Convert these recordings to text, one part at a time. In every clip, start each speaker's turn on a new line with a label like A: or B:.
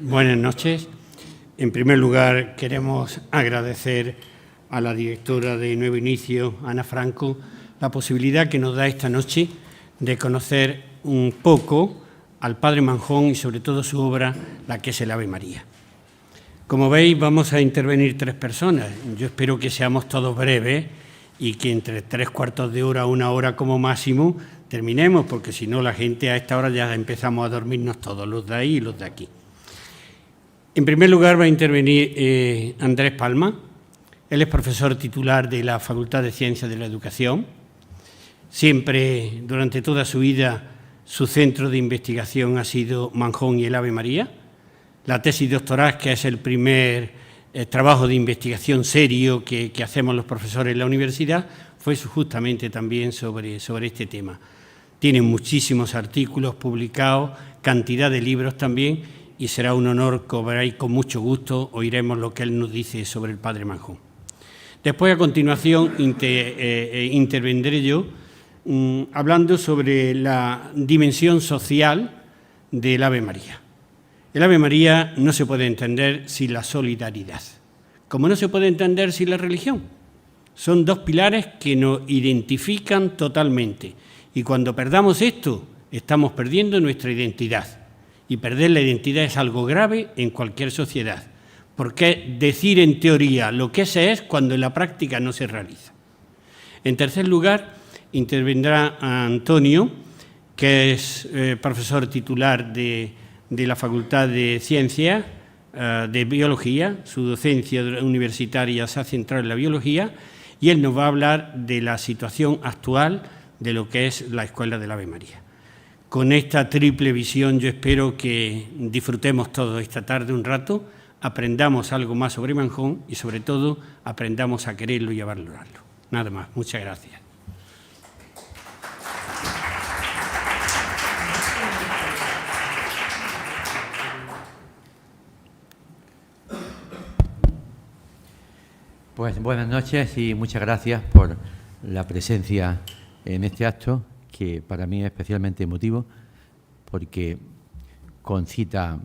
A: Buenas noches. En primer lugar, queremos agradecer a la directora de Nuevo Inicio, Ana Franco, la posibilidad que nos da esta noche de conocer un poco al Padre Manjón y sobre todo su obra, la que es el Ave María. Como veis, vamos a intervenir 3 personas. Yo espero que seamos todos breves y que entre 3/4 de hora, 1 hora como máximo, terminemos, porque si no la gente a esta hora ya empezamos a dormirnos todos, los de ahí y los de aquí. En primer lugar va a intervenir Andrés Palma. Él es profesor titular de la Facultad de Ciencias de la Educación. Siempre, durante toda su vida, su centro de investigación ha sido Manjón y el Ave María. La tesis doctoral, que es el primer trabajo de investigación serio que hacemos los profesores en la universidad, fue justamente también sobre este tema. Tiene muchísimos artículos publicados, cantidad de libros también, y será un honor que veráis con mucho gusto, oiremos lo que él nos dice sobre el Padre Manjón. Después, a continuación, intervendré yo hablando sobre la dimensión social del Ave María. El Ave María no se puede entender sin la solidaridad, como no se puede entender sin la religión. Son 2 pilares que nos identifican totalmente, y cuando perdamos esto, estamos perdiendo nuestra identidad. Y perder la identidad es algo grave en cualquier sociedad, porque decir en teoría lo que es cuando en la práctica no se realiza. En tercer lugar, intervendrá Antonio, que es profesor titular de la Facultad de Ciencias de Biología. Su docencia universitaria se ha centrado en la biología y él nos va a hablar de la situación actual de lo que es la Escuela del Ave María. Con esta triple visión yo espero que disfrutemos todos esta tarde un rato, aprendamos algo más sobre Manjón y sobre todo aprendamos a quererlo y a valorarlo. Nada más, muchas gracias.
B: Pues buenas noches y muchas gracias por la presencia en este acto, que para mí es especialmente emotivo, porque concita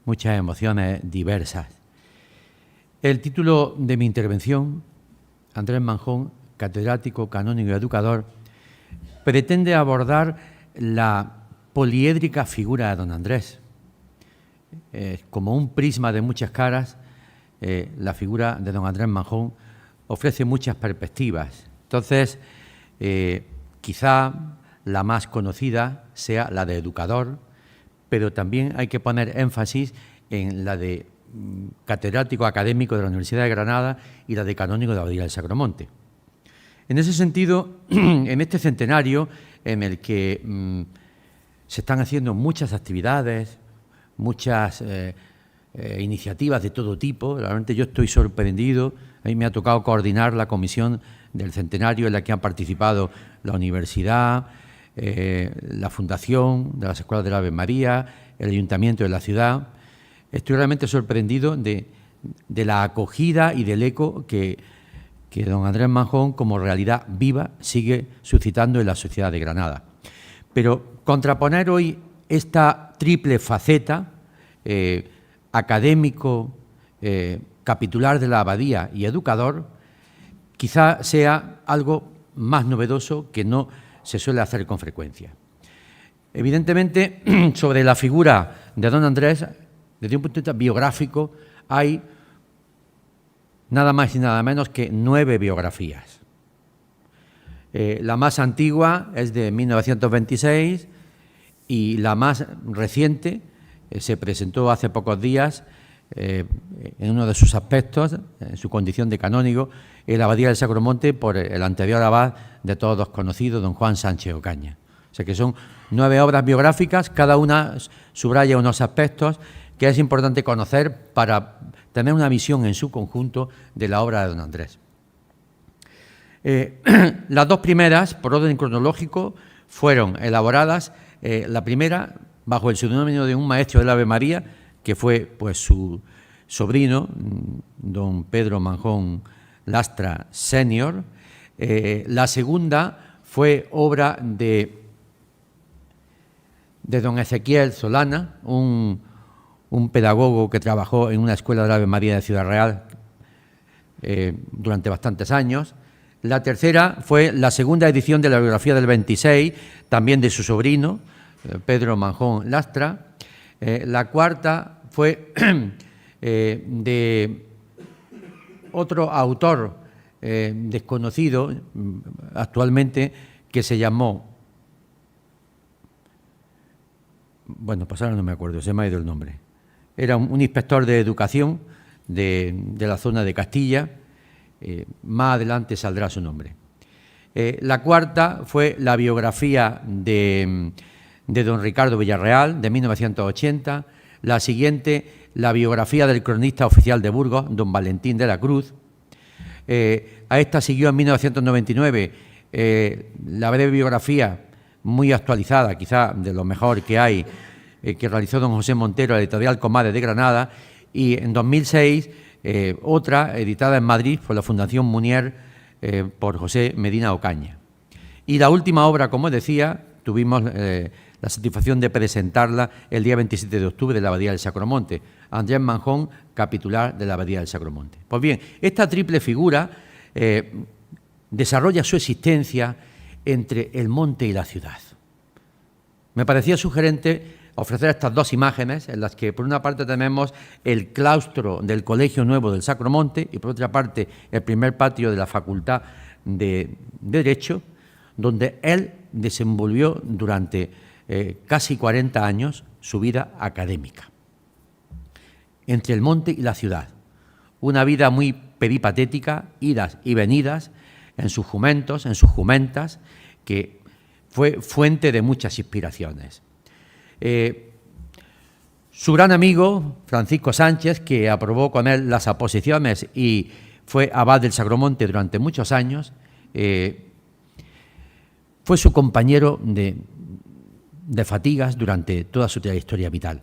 B: muchas emociones diversas. El título de mi intervención, Andrés Manjón, catedrático, canónigo y educador, pretende abordar la poliédrica figura de don Andrés. Como un prisma de muchas caras, la figura de don Andrés Manjón ofrece muchas perspectivas. Entonces, quizá la más conocida sea la de educador, pero también hay que poner énfasis en la de catedrático académico de la Universidad de Granada y la de canónigo de la Abadía del Sacromonte. En ese sentido, en este centenario en el que se están haciendo muchas actividades, muchas iniciativas de todo tipo, realmente yo estoy sorprendido. A mí me ha tocado coordinar la comisión del centenario en la que han participado la universidad, la fundación de las escuelas de la Ave María, el ayuntamiento de la ciudad. Estoy realmente sorprendido de la acogida y del eco que don Andrés Manjón, como realidad viva, sigue suscitando en la sociedad de Granada. Pero contraponer hoy esta triple faceta, académico, capitular de la abadía y educador, quizá sea algo más novedoso que no se suele hacer con frecuencia. Evidentemente, sobre la figura de don Andrés, desde un punto de vista biográfico, hay nada más y nada menos que 9 biografías. La más antigua es de 1926 y la más reciente se presentó hace pocos días en uno de sus aspectos, en su condición de canónigo, en la Abadía del Sacromonte por el anterior abad de todos conocidos, don Juan Sánchez Ocaña. O sea que son 9 obras biográficas, cada una subraya unos aspectos que es importante conocer para tener una visión en su conjunto de la obra de don Andrés. Las dos primeras, por orden cronológico, fueron elaboradas, la primera bajo el seudónimo de un maestro del Ave María, que fue pues su sobrino, don Pedro Manjón Lastra Senior. La segunda fue obra de don Ezequiel Solana, un pedagogo que trabajó en una escuela del Ave María de Ciudad Real durante bastantes años. La tercera fue la segunda edición de la biografía del 26, también de su sobrino, Pedro Manjón Lastra. La cuarta fue de otro autor desconocido actualmente, que se llamó, bueno, pues ahora no me acuerdo, se me ha ido el nombre. Era un inspector de educación de la zona de Castilla. Más adelante saldrá su nombre. La cuarta fue la biografía de don Ricardo Villarreal, de 1980. La siguiente, la biografía del cronista oficial de Burgos, don Valentín de la Cruz. A esta siguió en 1999 la breve biografía, muy actualizada, quizá de lo mejor que hay, que realizó don José Montero, la editorial Comades de Granada, y en 2006 otra editada en Madrid por la Fundación Munier por José Medina Ocaña. Y la última obra, como decía, tuvimos la satisfacción de presentarla el día 27 de octubre de la Abadía del Sacromonte, Andrés Manjón, capitular de la Abadía del Sacromonte. Pues bien, esta triple figura desarrolla su existencia entre el monte y la ciudad. Me parecía sugerente ofrecer estas dos imágenes en las que por una parte tenemos el claustro del Colegio Nuevo del Sacromonte y por otra parte el primer patio de la Facultad de Derecho, donde él desenvolvió durante casi 40 años su vida académica. Entre el monte y la ciudad, una vida muy peripatética, idas y venidas en sus jumentos, en sus jumentas, que fue fuente de muchas inspiraciones. Su gran amigo, Francisco Sánchez, que aprobó con él las aposiciones y fue abad del Sacromonte durante muchos años, fue su compañero de fatigas durante toda su trayectoria vital.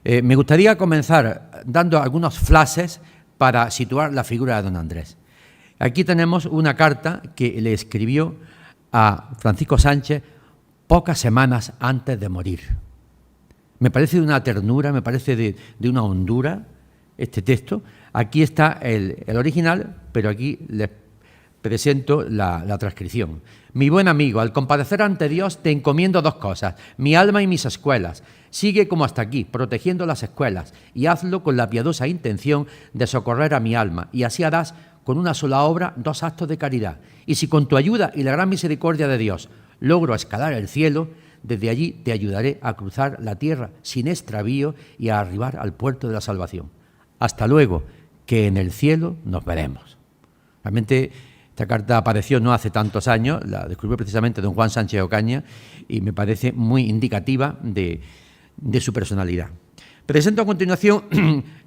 B: Me gustaría comenzar dando algunos flashes para situar la figura de don Andrés. Aquí tenemos una carta que le escribió a Francisco Sánchez pocas semanas antes de morir. Me parece de una ternura, me parece de una hondura este texto. Aquí está el original, pero aquí les presento la transcripción. Mi buen amigo, al comparecer ante Dios te encomiendo 2 cosas, mi alma y mis escuelas. Sigue como hasta aquí, protegiendo las escuelas, y hazlo con la piadosa intención de socorrer a mi alma, y así harás con una sola obra 2 actos de caridad. Y si con tu ayuda y la gran misericordia de Dios logro escalar el cielo, desde allí te ayudaré a cruzar la tierra sin extravío y a arribar al puerto de la salvación. Hasta luego, que en el cielo nos veremos. Realmente esta carta apareció no hace tantos años, la descubrió precisamente don Juan Sánchez Ocaña y me parece muy indicativa de su personalidad. Presento a continuación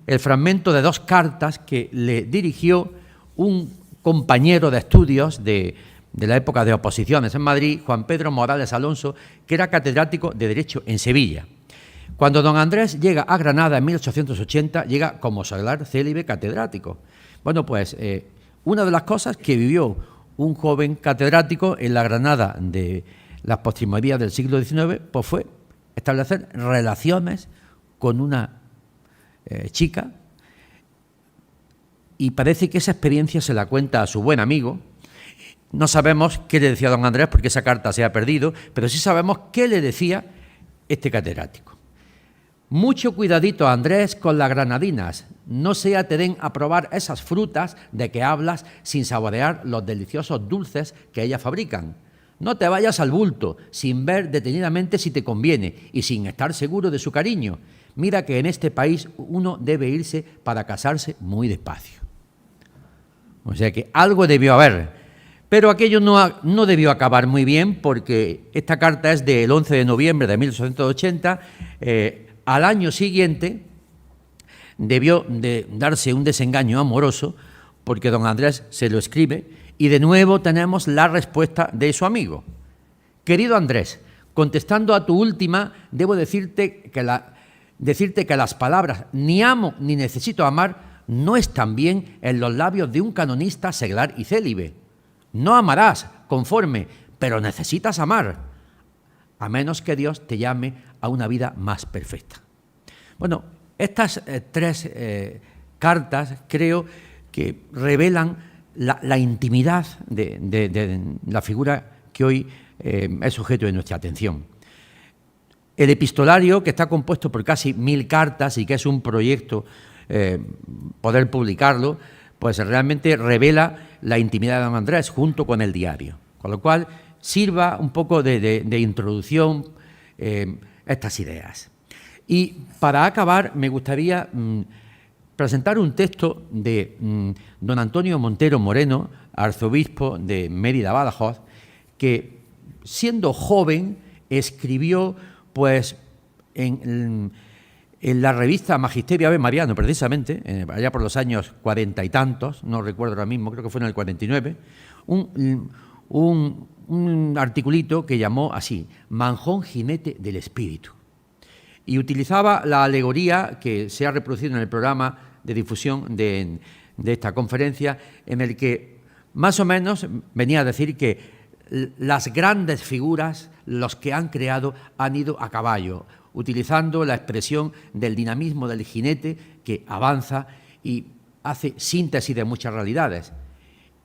B: el fragmento de 2 cartas que le dirigió un compañero de estudios de la época de oposiciones en Madrid, Juan Pedro Morales Alonso, que era catedrático de Derecho en Sevilla. Cuando don Andrés llega a Granada en 1880, llega como seglar célibe catedrático. Bueno, pues una de las cosas que vivió un joven catedrático en la Granada de las postrimerías del siglo XIX, pues fue establecer relaciones con una chica, y parece que esa experiencia se la cuenta a su buen amigo. No sabemos qué le decía don Andrés porque esa carta se ha perdido, pero sí sabemos qué le decía este catedrático. Mucho cuidadito, Andrés, con las granadinas, no sea te den a probar esas frutas de que hablas sin saborear los deliciosos dulces que ellas fabrican. No te vayas al bulto, sin ver detenidamente si te conviene y sin estar seguro de su cariño. Mira que en este país uno debe irse para casarse muy despacio. O sea que algo debió haber, pero aquello no debió acabar muy bien porque esta carta es del 11 de noviembre de 1880. Al año siguiente debió de darse un desengaño amoroso porque don Andrés se lo escribe y de nuevo tenemos la respuesta de su amigo. Querido Andrés, contestando a tu última, debo decirte que las palabras ni amo ni necesito amar no están bien en los labios de un canonista seglar y célibe. No amarás conforme, pero necesitas amar, a menos que Dios te llame a una vida más perfecta. Bueno, estas 3 cartas creo que revelan la intimidad de la figura que hoy es sujeto de nuestra atención. El epistolario, que está compuesto por casi 1000 cartas y que es un proyecto poder publicarlo, pues realmente revela la intimidad de don Andrés junto con el diario. Con lo cual, sirva un poco de introducción estas ideas. Y para acabar, me gustaría presentar un texto de don Antonio Montero Moreno, arzobispo de Mérida-Badajoz, que siendo joven escribió pues en la revista Magisterio Ave Mariano, precisamente, allá por los años 40 y tantos, no recuerdo ahora mismo, creo que fue en el 49, un articulito que llamó así, Manjón jinete del espíritu. Y utilizaba la alegoría que se ha reproducido en el programa de difusión de esta conferencia, en el que más o menos venía a decir que las grandes figuras, los que han creado, han ido a caballo, utilizando la expresión del dinamismo del jinete que avanza y hace síntesis de muchas realidades.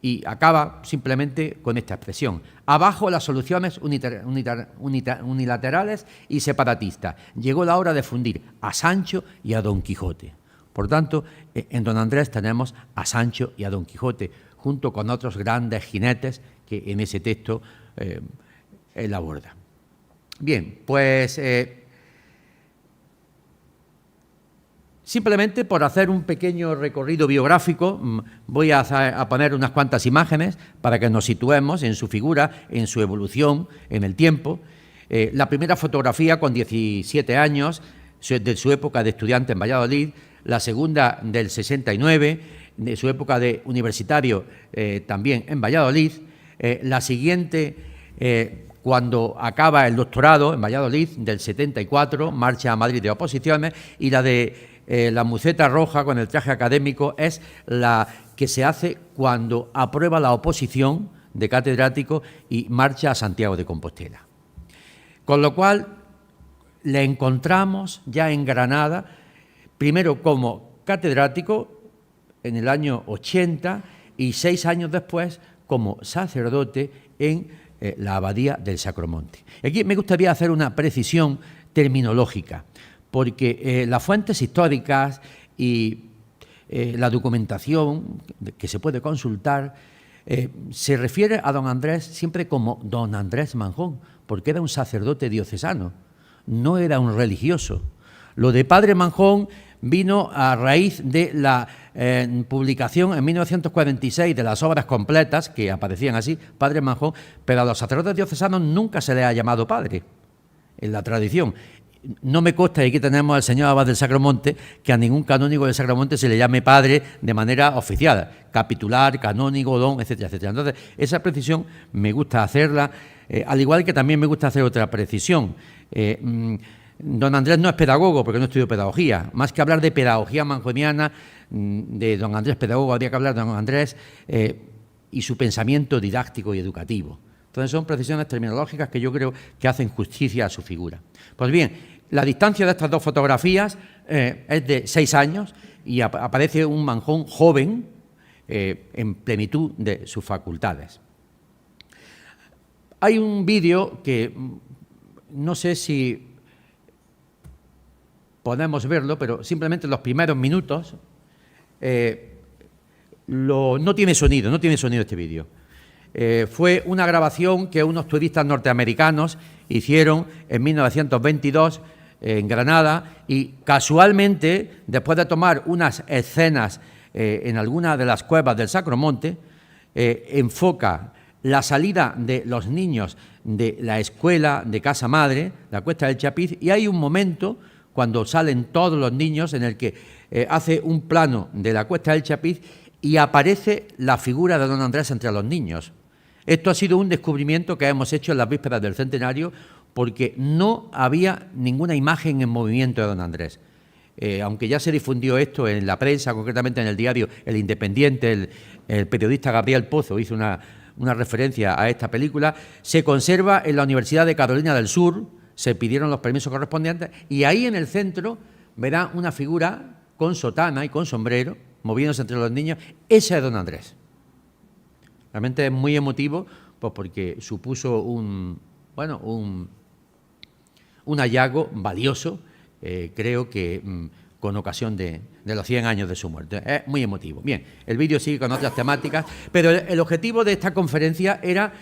B: Y acaba simplemente con esta expresión. Abajo las soluciones unilaterales y separatistas. Llegó la hora de fundir a Sancho y a Don Quijote. Por tanto, en don Andrés tenemos a Sancho y a Don Quijote, junto con otros grandes jinetes que en ese texto él aborda. Bien, pues simplemente por hacer un pequeño recorrido biográfico, voy a poner unas cuantas imágenes para que nos situemos en su figura, en su evolución, en el tiempo. La primera fotografía con 17 años, de su época de estudiante en Valladolid, la segunda del 69, de su época de universitario también en Valladolid, la siguiente cuando acaba el doctorado en Valladolid, del 74, marcha a Madrid de oposiciones, y la de la muceta roja con el traje académico es la que se hace cuando aprueba la oposición de catedrático y marcha a Santiago de Compostela. Con lo cual, le encontramos ya en Granada, primero como catedrático en el año 80 y 6 años después como sacerdote en la Abadía del Sacromonte. Aquí me gustaría hacer una precisión terminológica, porque las fuentes históricas y la documentación que se puede consultar se refiere a don Andrés siempre como don Andrés Manjón, porque era un sacerdote diocesano, no era un religioso. Lo de padre Manjón vino a raíz de la publicación en 1946 de las obras completas, que aparecían así, padre Manjón, pero a los sacerdotes diocesanos nunca se les ha llamado padre, en la tradición. No me consta, y aquí tenemos al señor abad del Sacromonte, que a ningún canónigo del Sacromonte se le llame padre de manera oficial, capitular, canónigo, don, etcétera, etcétera. Entonces, esa precisión me gusta hacerla, al igual que también me gusta hacer otra precisión. Don Andrés no es pedagogo, porque no estudió pedagogía. Más que hablar de pedagogía manjoniana, de don Andrés pedagogo, habría que hablar de don Andrés y su pensamiento didáctico y educativo. Entonces son precisiones terminológicas que yo creo que hacen justicia a su figura. Pues bien, la distancia de estas dos fotografías es de 6 años y aparece un Manjón joven en plenitud de sus facultades. Hay un vídeo que no sé si podemos verlo, pero simplemente los primeros minutos no tiene sonido este vídeo. Fue una grabación que unos turistas norteamericanos hicieron en 1922 en Granada y casualmente, después de tomar unas escenas en alguna de las cuevas del Sacromonte, enfoca la salida de los niños de la escuela de Casa Madre, la Cuesta del Chapiz, y hay un momento cuando salen todos los niños en el que hace un plano de la Cuesta del Chapiz y aparece la figura de don Andrés entre los niños. Esto ha sido un descubrimiento que hemos hecho en las vísperas del centenario porque no había ninguna imagen en movimiento de don Andrés. Aunque ya se difundió esto en la prensa, concretamente en el diario El Independiente, el periodista Gabriel Pozo hizo una referencia a esta película, se conserva en la Universidad de Carolina del Sur, se pidieron los permisos correspondientes y ahí en el centro verán una figura con sotana y con sombrero, moviéndose entre los niños. Ese es don Andrés. Realmente es muy emotivo, pues porque supuso un hallazgo valioso, creo que con ocasión de los 100 años de su muerte. Es muy emotivo. Bien, el vídeo sigue con otras temáticas, pero el objetivo de esta conferencia era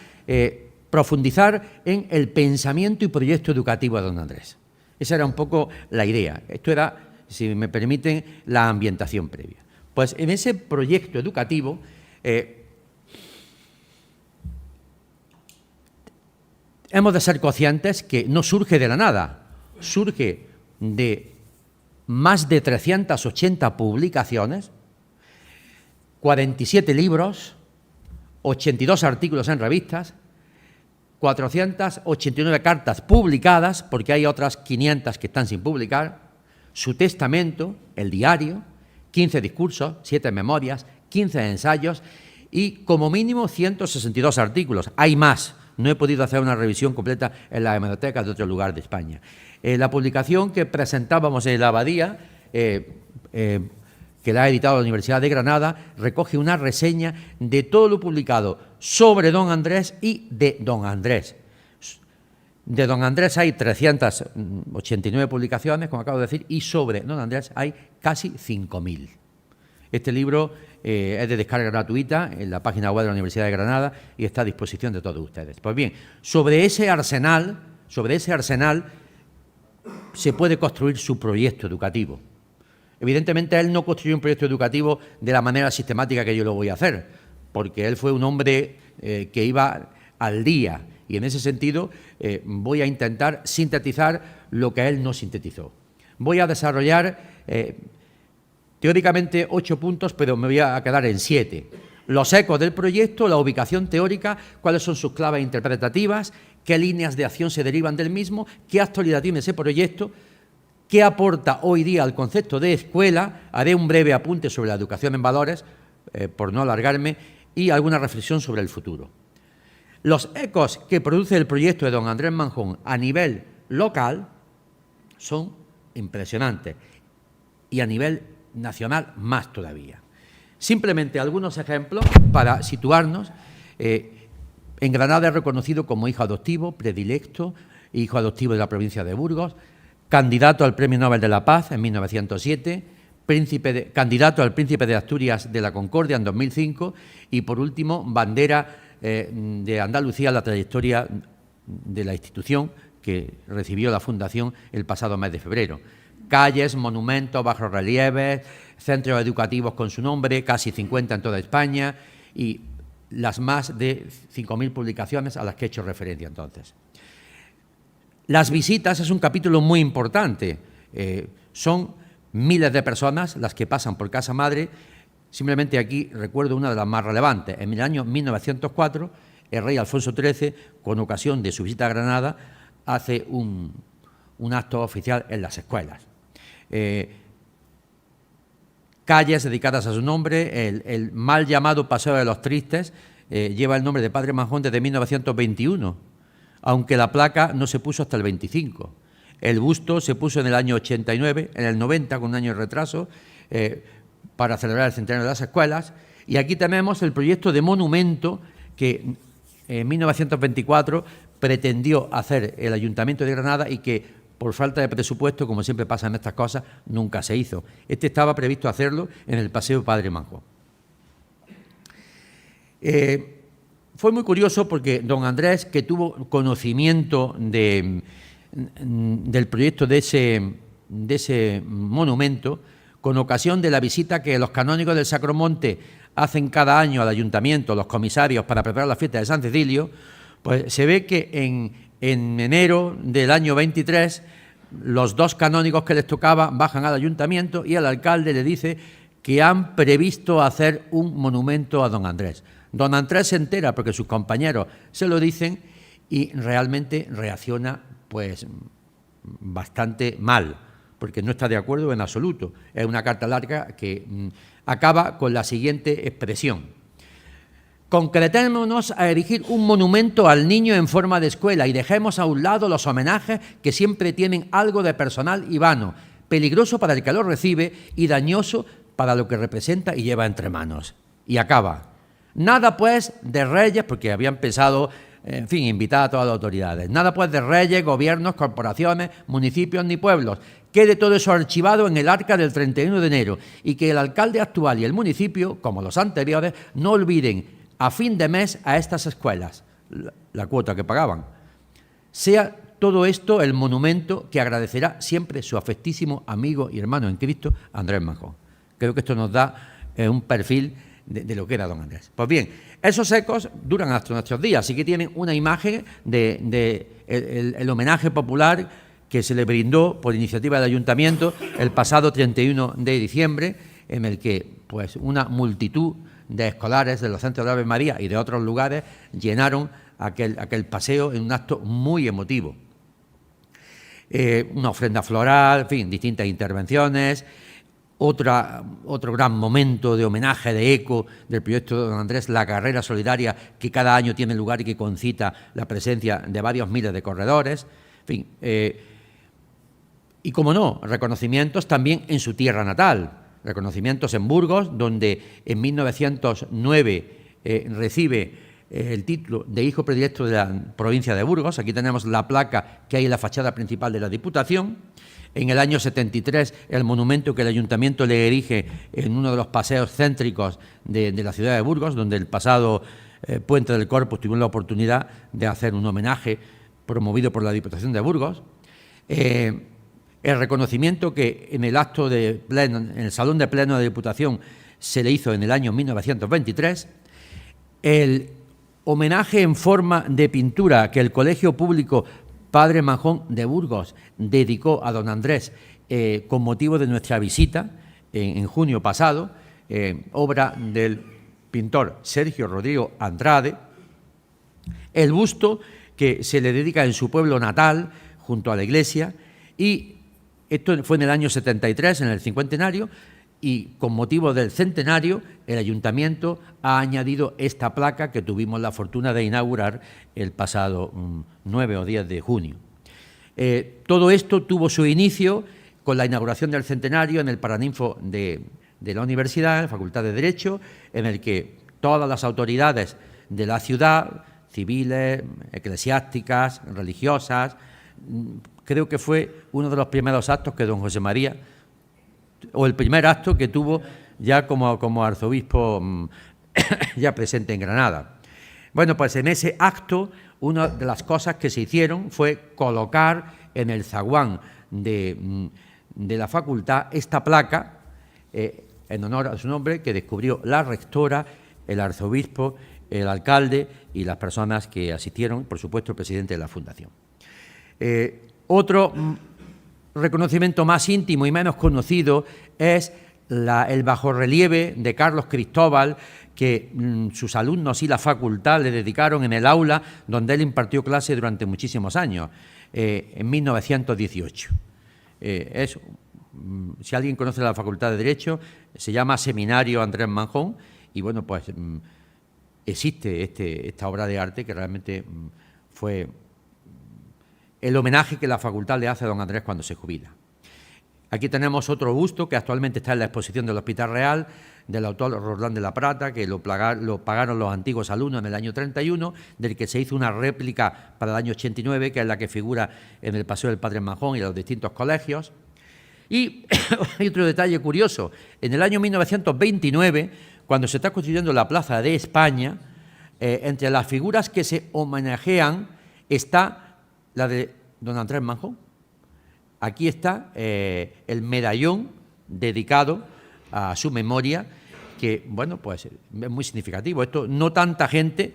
B: profundizar en el pensamiento y proyecto educativo de don Andrés. Esa era un poco la idea. Esto era, si me permiten, la ambientación previa. Pues en ese proyecto educativo hemos de ser conscientes que no surge de la nada, surge de más de 380 publicaciones, 47 libros, 82 artículos en revistas, 489 cartas publicadas, porque hay otras 500 que están sin publicar, su testamento, el diario, 15 discursos, 7 memorias, 15 ensayos y como mínimo 162 artículos. Hay más. No he podido hacer una revisión completa en la hemeroteca de otro lugar de España. La publicación que presentábamos en la Abadía, que la ha editado la Universidad de Granada, recoge una reseña de todo lo publicado sobre don Andrés y de don Andrés. De don Andrés hay 389 publicaciones, como acabo de decir, y sobre don Andrés hay casi 5.000. Este libro es de descarga gratuita en la página web de la Universidad de Granada y está a disposición de todos ustedes. Pues bien, sobre ese arsenal se puede construir su proyecto educativo. Evidentemente, él no construyó un proyecto educativo de la manera sistemática que yo lo voy a hacer, porque él fue un hombre que iba al día y en ese sentido voy a intentar sintetizar lo que él no sintetizó. Voy a desarrollar teóricamente 8 puntos, pero me voy a quedar en 7. Los ecos del proyecto, la ubicación teórica, cuáles son sus claves interpretativas, qué líneas de acción se derivan del mismo, qué actualidad tiene ese proyecto, qué aporta hoy día al concepto de escuela. Haré un breve apunte sobre la educación en valores, por no alargarme, y alguna reflexión sobre el futuro. Los ecos que produce el proyecto de don Andrés Manjón a nivel local son impresionantes y a nivel nacional más todavía. Simplemente algunos ejemplos para situarnos. En Granada es reconocido como hijo adoptivo, predilecto, hijo adoptivo de la provincia de Burgos, candidato al Premio Nobel de la Paz en 1907, candidato al Príncipe de Asturias de la Concordia en 2005 y, por último, bandera de Andalucía, la trayectoria de la institución que recibió la Fundación el pasado mes de febrero. Calles, monumentos, bajorrelieves, centros educativos con su nombre, casi 50 en toda España, y las más de 5.000 publicaciones a las que he hecho referencia entonces. Las visitas es un capítulo muy importante. Son miles de personas las que pasan por Casa Madre. Simplemente aquí recuerdo una de las más relevantes. En el año 1904, el rey Alfonso XIII, con ocasión de su visita a Granada, hace un acto oficial en las escuelas. Calles dedicadas a su nombre, el mal llamado Paseo de los Tristes lleva el nombre de Padre Manjón desde 1921, aunque la placa no se puso hasta el 25. El busto se puso en el año 89, en el 90, con un año de retraso, para celebrar el centenario de las escuelas. Y aquí tenemos el proyecto de monumento que en 1924 pretendió hacer el Ayuntamiento de Granada y que, por falta de presupuesto, como siempre pasa en estas cosas, nunca se hizo. Este estaba previsto hacerlo en el Paseo Padre Manjón. Fue muy curioso porque don Andrés, que tuvo conocimiento del proyecto de ese monumento, con ocasión de la visita que los canónigos del Sacromonte hacen cada año al ayuntamiento, los comisarios, para preparar la fiesta de San Cecilio, pues se ve que en enero del año 23 los dos canónigos que les tocaba bajan al ayuntamiento y el alcalde le dice que han previsto hacer un monumento a don Andrés. Don Andrés se entera porque sus compañeros se lo dicen y realmente reacciona pues bastante mal, porque no está de acuerdo en absoluto. Es una carta larga que acaba con la siguiente expresión: concretémonos a erigir un monumento al niño en forma de escuela y dejemos a un lado los homenajes que siempre tienen algo de personal y vano, peligroso para el que lo recibe y dañoso para lo que representa y lleva entre manos. Y acaba: nada pues de reyes, porque habían pensado, en fin, invitar a todas las autoridades, nada pues de reyes, gobiernos, corporaciones, municipios ni pueblos. Quede todo eso archivado en el arca del 31 de enero y que el alcalde actual y el municipio, como los anteriores, no olviden a fin de mes a estas escuelas, la cuota que pagaban. Sea todo esto el monumento que agradecerá siempre su afectísimo amigo y hermano en Cristo, Andrés Manjón. Creo que esto nos da un perfil de lo que era don Andrés. Pues bien, esos ecos duran hasta nuestros días, así que tienen una imagen el homenaje popular que se le brindó por iniciativa del Ayuntamiento el pasado 31 de diciembre, en el que pues una multitud de escolares de los centros de Ave María y de otros lugares llenaron aquel paseo en un acto muy emotivo. Una ofrenda floral, en fin, distintas intervenciones. Otro gran momento de homenaje, de eco del proyecto de don Andrés, la carrera solidaria que cada año tiene lugar y que concita la presencia de varios miles de corredores. En fin, y como no, reconocimientos también en su tierra natal, reconocimientos en Burgos, donde en 1909 recibe el título de hijo predilecto de la provincia de Burgos. Aquí tenemos la placa que hay en la fachada principal de la Diputación. En el año 73, el monumento que el Ayuntamiento le erige en uno de los paseos céntricos de la ciudad de Burgos, donde el pasado Puente del Corpus tuvimos la oportunidad de hacer un homenaje promovido por la Diputación de Burgos. El reconocimiento que en el acto de pleno, en el Salón de Pleno de Diputación, se le hizo en el año 1923. El homenaje en forma de pintura que el Colegio Público Padre Manjón de Burgos dedicó a don Andrés con motivo de nuestra visita en junio pasado, obra del pintor Sergio Rodrigo Andrade. El busto que se le dedica en su pueblo natal, junto a la iglesia, y esto fue en el año 73, en el cincuentenario, y con motivo del centenario el Ayuntamiento ha añadido esta placa que tuvimos la fortuna de inaugurar el pasado 9 o 10 de junio. Todo esto tuvo su inicio con la inauguración del centenario en el Paraninfo de la Universidad, en la Facultad de Derecho, en el que todas las autoridades de la ciudad, civiles, eclesiásticas, religiosas, creo que fue uno de los primeros actos que don José María, o el primer acto que tuvo ya como arzobispo ya presente en Granada. Bueno, pues en ese acto una de las cosas que se hicieron fue colocar en el zaguán de la facultad esta placa en honor a su nombre que descubrió la rectora, el arzobispo, el alcalde y las personas que asistieron, por supuesto el presidente de la fundación. Otro reconocimiento más íntimo y menos conocido es el bajorrelieve de Carlos Cristóbal, que sus alumnos y la facultad le dedicaron en el aula donde él impartió clase durante muchísimos años, en 1918. Si alguien conoce la Facultad de Derecho, se llama Seminario Andrés Manjón, y bueno, pues existe esta obra de arte que realmente fue el homenaje que la facultad le hace a don Andrés cuando se jubila. Aquí tenemos otro busto que actualmente está en la exposición del Hospital Real, del autor Roldán de la Prata, que lo pagaron los antiguos alumnos en el año 31, del que se hizo una réplica para el año 89, que es la que figura en el Paseo del Padre Manjón y en los distintos colegios. Y hay otro detalle curioso. En el año 1929, cuando se está construyendo la Plaza de España, entre las figuras que se homenajean está la de don Andrés Manjón. Aquí está el medallón dedicado a su memoria, que, bueno, pues es muy significativo. Esto, no tanta gente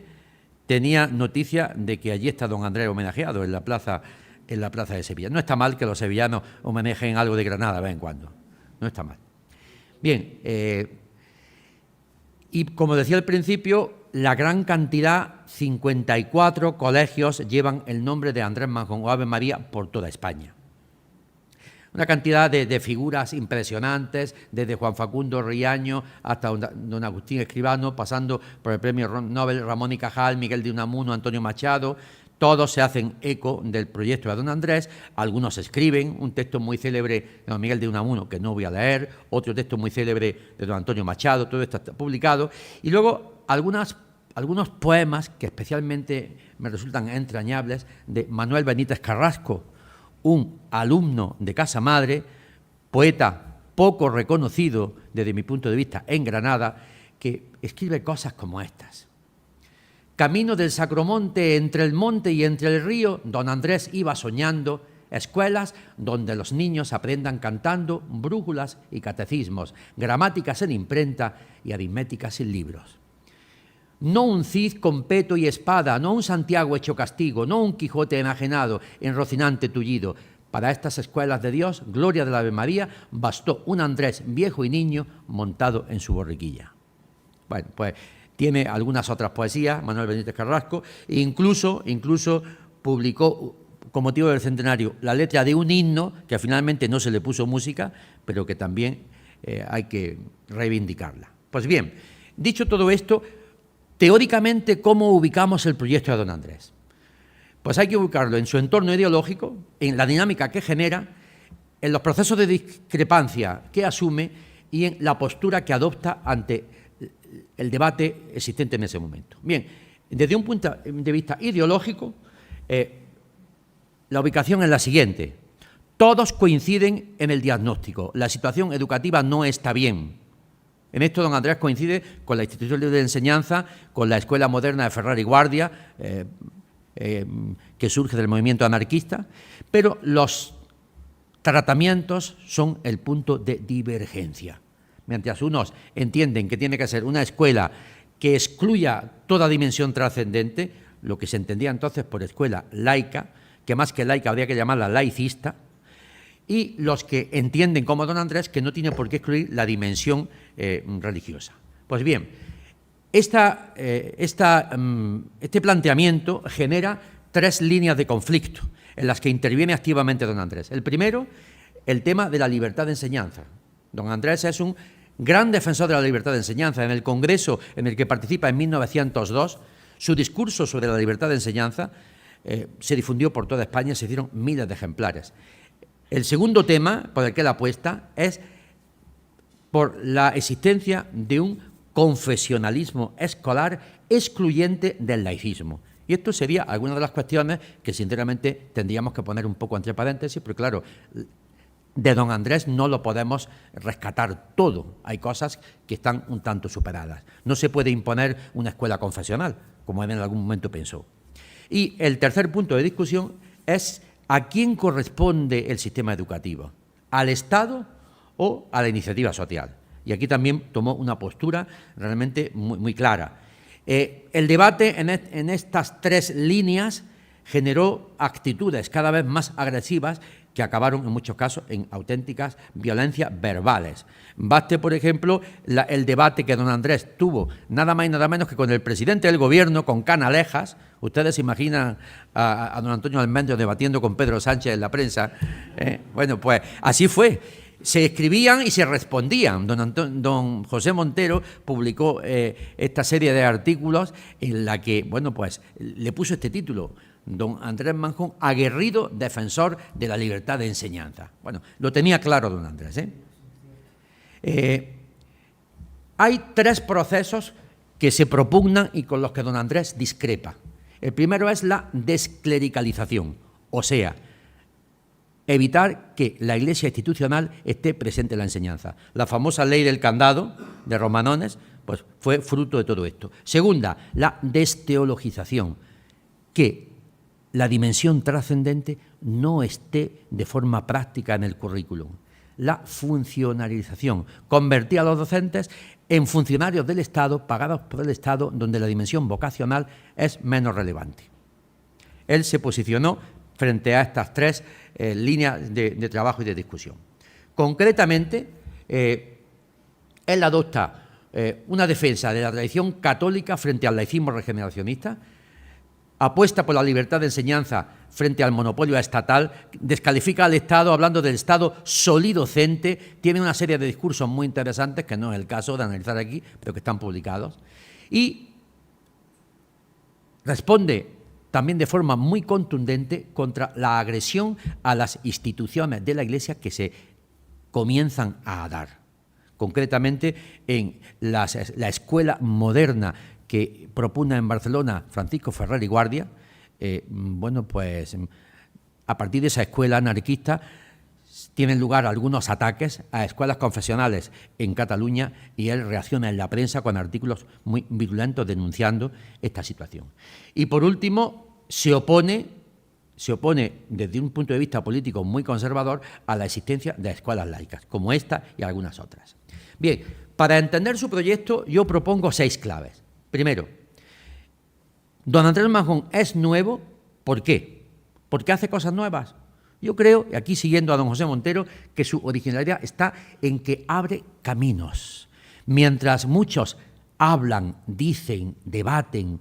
B: tenía noticia de que allí está don Andrés homenajeado en la plaza de Sevilla. No está mal que los sevillanos homenajeen algo de Granada de vez en cuando. No está mal. Bien, y como decía al principio, la gran cantidad, 54 colegios llevan el nombre de Andrés Manjón o Ave María por toda España. Una cantidad de figuras impresionantes, desde Juan Facundo Riaño hasta don Agustín Escribano, pasando por el premio Nobel Ramón y Cajal, Miguel de Unamuno, Antonio Machado. Todos se hacen eco del proyecto de don Andrés, algunos escriben un texto muy célebre de don Miguel de Unamuno, que no voy a leer, otro texto muy célebre de don Antonio Machado, todo esto está publicado, y luego algunos poemas que especialmente me resultan entrañables, de Manuel Benítez Carrasco, un alumno de Casa Madre, poeta poco reconocido desde mi punto de vista en Granada, que escribe cosas como estas. Camino del Sacromonte, entre el monte y entre el río, don Andrés iba soñando escuelas donde los niños aprendan cantando brújulas y catecismos, gramáticas en imprenta y aritméticas en libros. No un Cid con peto y espada, no un Santiago hecho castigo, no un Quijote enajenado en Rocinante tullido. Para estas escuelas de Dios, gloria de la Ave María, bastó un Andrés viejo y niño montado en su borriquilla. Bueno, pues tiene algunas otras poesías, Manuel Benítez Carrasco, e incluso publicó, con motivo del centenario, la letra de un himno que finalmente no se le puso música, pero que también hay que reivindicarla. Pues bien, dicho todo esto, teóricamente, ¿cómo ubicamos el proyecto de don Andrés? Pues hay que ubicarlo en su entorno ideológico, en la dinámica que genera, en los procesos de discrepancia que asume y en la postura que adopta ante el debate existente en ese momento. Bien, desde un punto de vista ideológico, la ubicación es la siguiente. Todos coinciden en el diagnóstico. La situación educativa no está bien. En esto don Andrés coincide con la institución de enseñanza, con la escuela moderna de Ferrari Guardia, que surge del movimiento anarquista, pero los tratamientos son el punto de divergencia. Mientras unos entienden que tiene que ser una escuela que excluya toda dimensión trascendente, lo que se entendía entonces por escuela laica, que más que laica habría que llamarla laicista, y los que entienden como don Andrés que no tiene por qué excluir la dimensión religiosa. Pues bien, este planteamiento genera 3 líneas de conflicto en las que interviene activamente don Andrés. El primero, el tema de la libertad de enseñanza. Don Andrés es un gran defensor de la libertad de enseñanza. En el congreso en el que participa en 1902, su discurso sobre la libertad de enseñanza se difundió por toda España, se hicieron miles de ejemplares. El segundo tema por el que él apuesta es por la existencia de un confesionalismo escolar excluyente del laicismo. Y esto sería alguna de las cuestiones que sinceramente tendríamos que poner un poco entre paréntesis, porque claro, de don Andrés no lo podemos rescatar todo. Hay cosas que están un tanto superadas. No se puede imponer una escuela confesional, como él en algún momento pensó. Y el tercer punto de discusión es ¿a quién corresponde el sistema educativo? ¿Al Estado o a la iniciativa social? Y aquí también tomó una postura realmente muy clara. El debate en estas tres líneas generó actitudes cada vez más agresivas que acabaron en muchos casos en auténticas violencias verbales. Baste, por ejemplo, el debate que don Andrés tuvo nada más y nada menos que con el presidente del gobierno, con Canalejas. Ustedes se imaginan a don Antonio Almendro debatiendo con Pedro Sánchez en la prensa. Bueno, pues así fue. Se escribían y se respondían. Don José Montero publicó esta serie de artículos en la que, bueno, pues le puso este título: don Andrés Manjón, aguerrido defensor de la libertad de enseñanza. Bueno, lo tenía claro don Andrés. Hay tres procesos que se propugnan y con los que don Andrés discrepa. El primero es la desclericalización, o sea, evitar que la Iglesia institucional esté presente en la enseñanza. La famosa ley del candado de Romanones pues, fue fruto de todo esto. Segunda, la desteologización, que la dimensión trascendente no esté de forma práctica en el currículum. La funcionalización, convertir a los docentes en funcionarios del Estado, pagados por el Estado, donde la dimensión vocacional es menos relevante. Él se posicionó frente a estas tres líneas de trabajo y de discusión. Concretamente, él adopta una defensa de la tradición católica frente al laicismo regeneracionista, apuesta por la libertad de enseñanza frente al monopolio estatal, descalifica al Estado hablando del Estado solidocente, tiene una serie de discursos muy interesantes, que no es el caso de analizar aquí, pero que están publicados, y responde también de forma muy contundente contra la agresión a las instituciones de la Iglesia que se comienzan a dar. Concretamente, en la escuela moderna que propone en Barcelona Francisco Ferrer y Guardia, bueno, pues a partir de esa escuela anarquista tienen lugar algunos ataques a escuelas confesionales en Cataluña y él reacciona en la prensa con artículos muy virulentos denunciando esta situación. Y por último, se opone desde un punto de vista político muy conservador a la existencia de escuelas laicas, como esta y algunas otras. Bien, para entender su proyecto yo propongo 6 claves. Primero, don Andrés Manjón es nuevo, ¿por qué? ¿Porque hace cosas nuevas? Yo creo, y aquí siguiendo a don José Montero, que su originalidad está en que abre caminos. Mientras muchos hablan, dicen, debaten,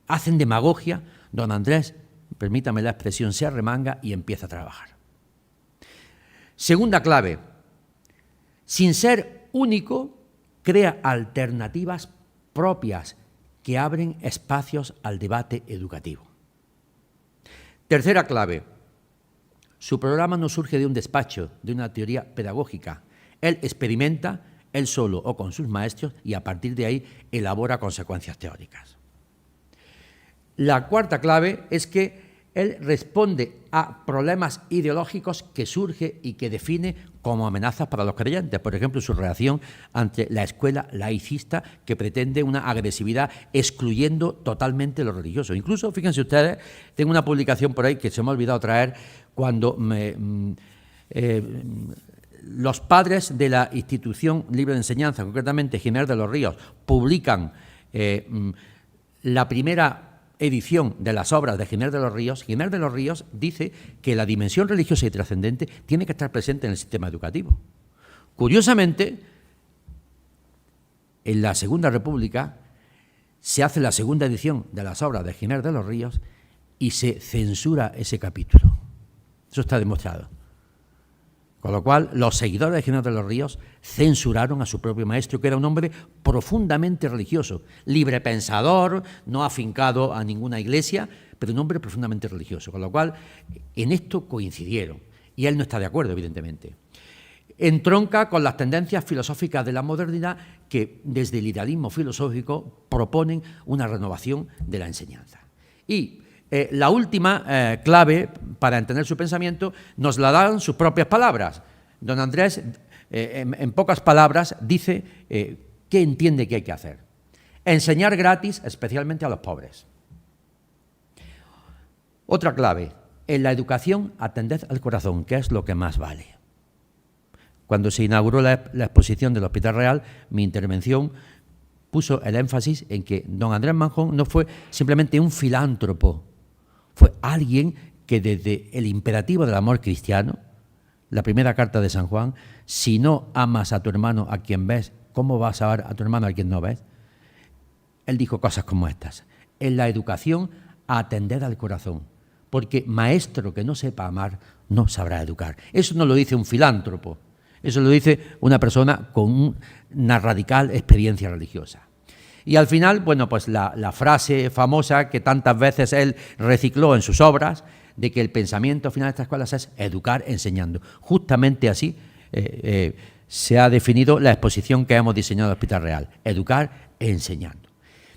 B: hacen demagogia, don Andrés, permítame la expresión, se arremanga y empieza a trabajar. Segunda clave, sin ser único, crea alternativas propias que abren espacios al debate educativo. Tercera clave, su programa no surge de un despacho, de una teoría pedagógica. Él experimenta, él solo o con sus maestros, y a partir de ahí elabora consecuencias teóricas. La cuarta clave es que él responde a problemas ideológicos que surge y que define como amenazas para los creyentes. Por ejemplo, su reacción ante la escuela laicista que pretende una agresividad excluyendo totalmente lo religioso. Incluso, fíjense ustedes, tengo una publicación por ahí que se me ha olvidado traer cuando los padres de la Institución Libre de Enseñanza, concretamente Giner de los Ríos, publican la primera edición de las obras de Giner de los Ríos. Giner de los Ríos dice que la dimensión religiosa y trascendente tiene que estar presente en el sistema educativo. Curiosamente, en la Segunda República se hace la segunda edición de las obras de Giner de los Ríos y se censura ese capítulo. Eso está demostrado. Con lo cual, los seguidores de Ginés de los Ríos censuraron a su propio maestro, que era un hombre profundamente religioso, librepensador, no afincado a ninguna iglesia, pero un hombre profundamente religioso. Con lo cual, en esto coincidieron. Y él no está de acuerdo, evidentemente. Entronca con las tendencias filosóficas de la modernidad que, desde el idealismo filosófico, proponen una renovación de la enseñanza. Y la última clave para entender su pensamiento nos la dan sus propias palabras. Don Andrés, en pocas palabras, dice qué entiende que hay que hacer. Enseñar gratis, especialmente a los pobres. Otra clave, en la educación atended al corazón, que es lo que más vale. Cuando se inauguró la exposición del Hospital Real, mi intervención puso el énfasis en que don Andrés Manjón no fue simplemente un filántropo, fue alguien que desde el imperativo del amor cristiano, la primera carta de San Juan, si no amas a tu hermano a quien ves, ¿cómo vas a amar a tu hermano a quien no ves? Él dijo cosas como estas: en la educación atended al corazón, porque maestro que no sepa amar no sabrá educar. Eso no lo dice un filántropo, eso lo dice una persona con una radical experiencia religiosa. Y al final, bueno, pues la frase famosa que tantas veces él recicló en sus obras, de que el pensamiento final de estas escuelas es educar enseñando. Justamente así se ha definido la exposición que hemos diseñado en el Hospital Real: educar enseñando.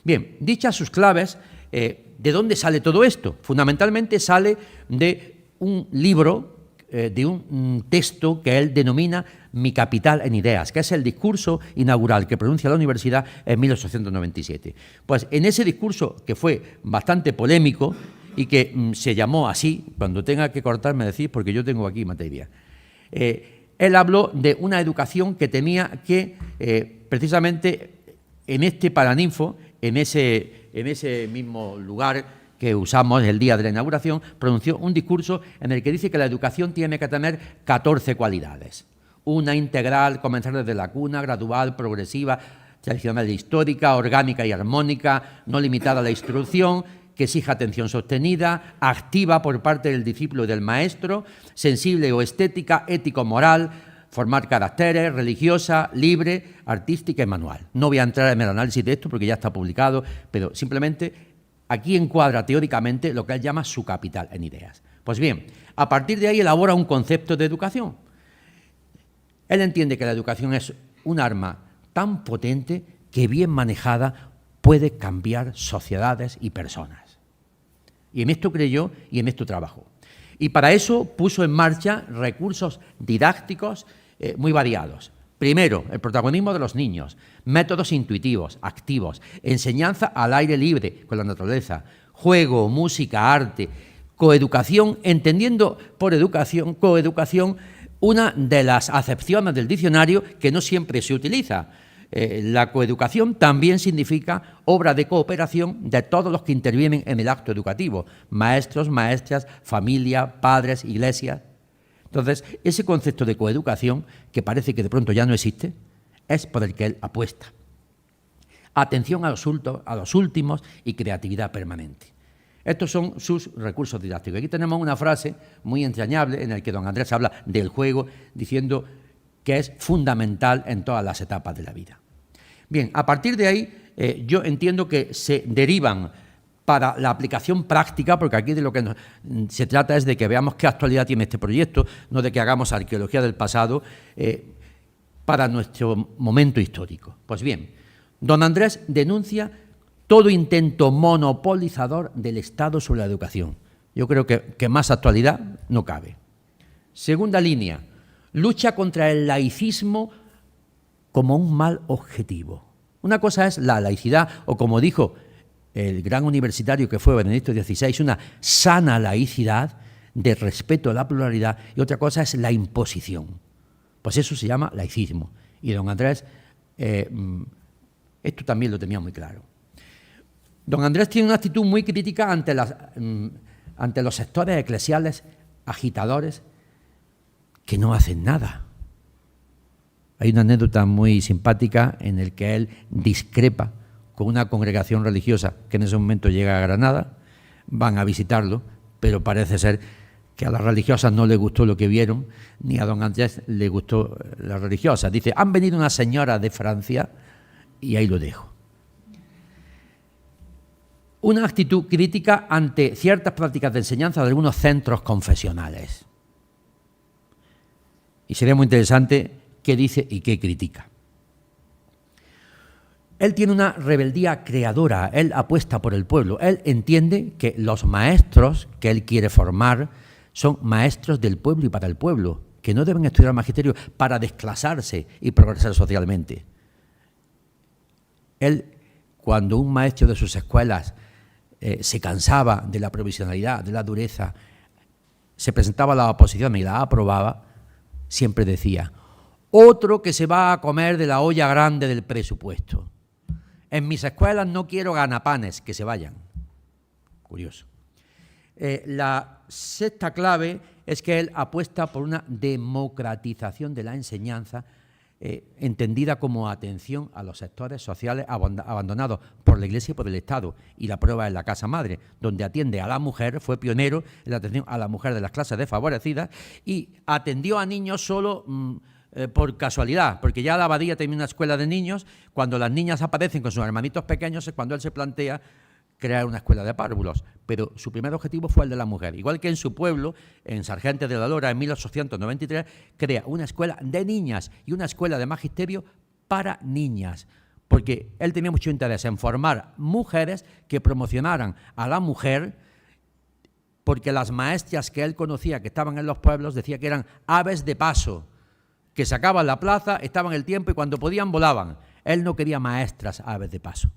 B: Bien, dichas sus claves, ¿de dónde sale todo esto? Fundamentalmente sale de un libro, de un texto que él denomina Mi capital en ideas, que es el discurso inaugural que pronuncia la universidad en 1897. Pues en ese discurso, que fue bastante polémico y que se llamó así, cuando tenga que cortar me decís porque yo tengo aquí materia, él habló de una educación que tenía que, precisamente en este Paraninfo, en ese mismo lugar que usamos el día de la inauguración, pronunció un discurso en el que dice que la educación tiene que tener 14 cualidades. Una integral, comenzar desde la cuna, gradual, progresiva, tradicional e histórica, orgánica y armónica, no limitada a la instrucción, que exija atención sostenida, activa por parte del discípulo y del maestro, sensible o estética, ético-moral, formar caracteres, religiosa, libre, artística y manual. No voy a entrar en el análisis de esto porque ya está publicado, pero simplemente aquí encuadra teóricamente lo que él llama su capital en ideas. Pues bien, a partir de ahí elabora un concepto de educación. Él entiende que la educación es un arma tan potente que bien manejada puede cambiar sociedades y personas. Y en esto creyó y en esto trabajó. Y para eso puso en marcha recursos didácticos muy variados. Primero, el protagonismo de los niños, métodos intuitivos, activos, enseñanza al aire libre con la naturaleza, juego, música, arte, coeducación, entendiendo por educación, coeducación, una de las acepciones del diccionario que no siempre se utiliza. La coeducación también significa obra de cooperación de todos los que intervienen en el acto educativo, maestros, maestras, familia, padres, iglesias. Entonces, ese concepto de coeducación, que parece que de pronto ya no existe, es por el que él apuesta. Atención a los últimos y creatividad permanente. Estos son sus recursos didácticos. Aquí tenemos una frase muy entrañable en la que don Andrés habla del juego, diciendo que es fundamental en todas las etapas de la vida. Bien, a partir de ahí yo entiendo que se derivan para la aplicación práctica, porque aquí de lo que se trata es de que veamos qué actualidad tiene este proyecto, no de que hagamos arqueología del pasado para nuestro momento histórico. Pues bien, don Andrés denuncia todo intento monopolizador del Estado sobre la educación. Yo creo que más actualidad no cabe. Segunda línea, lucha contra el laicismo como un mal objetivo. Una cosa es la laicidad, o como dijo el gran universitario que fue Benedicto XVI, una sana laicidad de respeto a la pluralidad, y otra cosa es la imposición. Pues eso se llama laicismo. Y don Andrés, esto también lo tenía muy claro. Don Andrés tiene una actitud muy crítica ante los sectores eclesiales agitadores que no hacen nada. Hay una anécdota muy simpática en la que él discrepa con una congregación religiosa que en ese momento llega a Granada, van a visitarlo, pero parece ser que a las religiosas no les gustó lo que vieron, ni a don Andrés le gustó las religiosas. Dice, han venido unas señoras de Francia, y ahí lo dejo. Una actitud crítica ante ciertas prácticas de enseñanza de algunos centros confesionales. Y sería muy interesante qué dice y qué critica. Él tiene una rebeldía creadora, él apuesta por el pueblo, él entiende que los maestros que él quiere formar son maestros del pueblo y para el pueblo, que no deben estudiar magisterio para desclasarse y progresar socialmente. Él, cuando un maestro de sus escuelas se cansaba de la provisionalidad, de la dureza, se presentaba a la oposición y la aprobaba, siempre decía, otro que se va a comer de la olla grande del presupuesto. En mis escuelas no quiero ganapanes, que se vayan. Curioso. La sexta clave es que él apuesta por una democratización de la enseñanza entendida como atención a los sectores sociales abandonados por la Iglesia y por el Estado. Y la prueba es la Casa Madre, donde atiende a la mujer, fue pionero en la atención a la mujer de las clases desfavorecidas y atendió a niños solo por casualidad, porque ya la abadía tenía una escuela de niños, cuando las niñas aparecen con sus hermanitos pequeños es cuando él se plantea crear una escuela de párvulos, pero su primer objetivo fue el de la mujer. Igual que en su pueblo, en Sargentes de la Lora, en 1893, crea una escuela de niñas y una escuela de magisterio para niñas, porque él tenía mucho interés en formar mujeres que promocionaran a la mujer, porque las maestras que él conocía que estaban en los pueblos decía que eran aves de paso, que sacaban la plaza, estaban el tiempo y cuando podían volaban. Él no quería maestras aves de paso.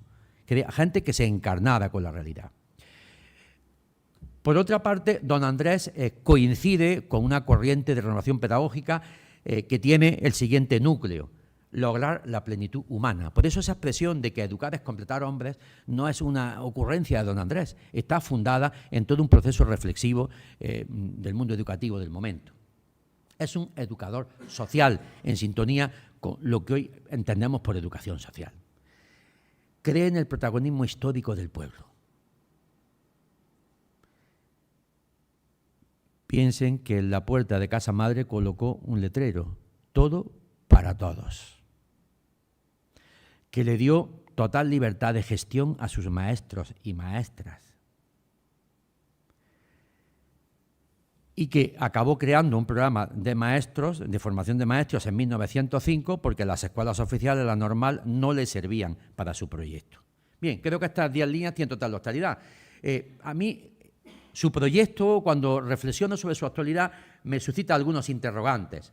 B: Quería gente que se encarnara con la realidad. Por otra parte, don Andrés coincide con una corriente de renovación pedagógica que tiene el siguiente núcleo: lograr la plenitud humana. Por eso esa expresión de que educar es completar hombres no es una ocurrencia de don Andrés, está fundada en todo un proceso reflexivo del mundo educativo del momento. Es un educador social en sintonía con lo que hoy entendemos por educación social. Cree en el protagonismo histórico del pueblo. Piensen que en la puerta de Casa Madre colocó un letrero: todo para todos, que le dio total libertad de gestión a sus maestros y maestras, y que acabó creando un programa de maestros, de formación de maestros en 1905, porque las escuelas oficiales, la normal, no le servían para su proyecto. Bien, creo que estas 10 líneas tienen total actualidad. A mí, su proyecto, cuando reflexiono sobre su actualidad, me suscita algunos interrogantes.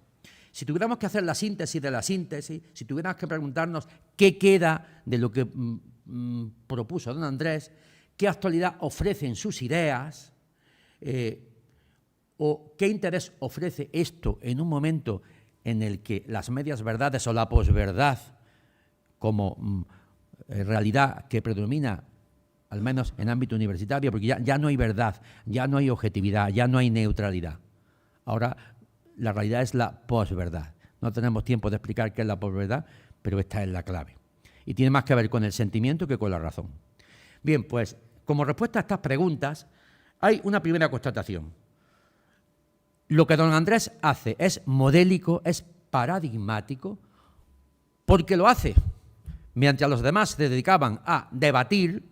B: Si tuviéramos que hacer la síntesis de la síntesis, si tuviéramos que preguntarnos qué queda de lo que propuso don Andrés, qué actualidad ofrecen sus ideas, o qué interés ofrece esto en un momento en el que las medias verdades o la posverdad como realidad que predomina, al menos en ámbito universitario, porque ya no hay verdad, ya no hay objetividad, ya no hay neutralidad. Ahora la realidad es la posverdad. No tenemos tiempo de explicar qué es la posverdad, pero esta es la clave. Y tiene más que ver con el sentimiento que con la razón. Bien, pues como respuesta a estas preguntas hay una primera constatación. Lo que don Andrés hace es modélico, es paradigmático, porque lo hace. Mientras los demás se dedicaban a debatir,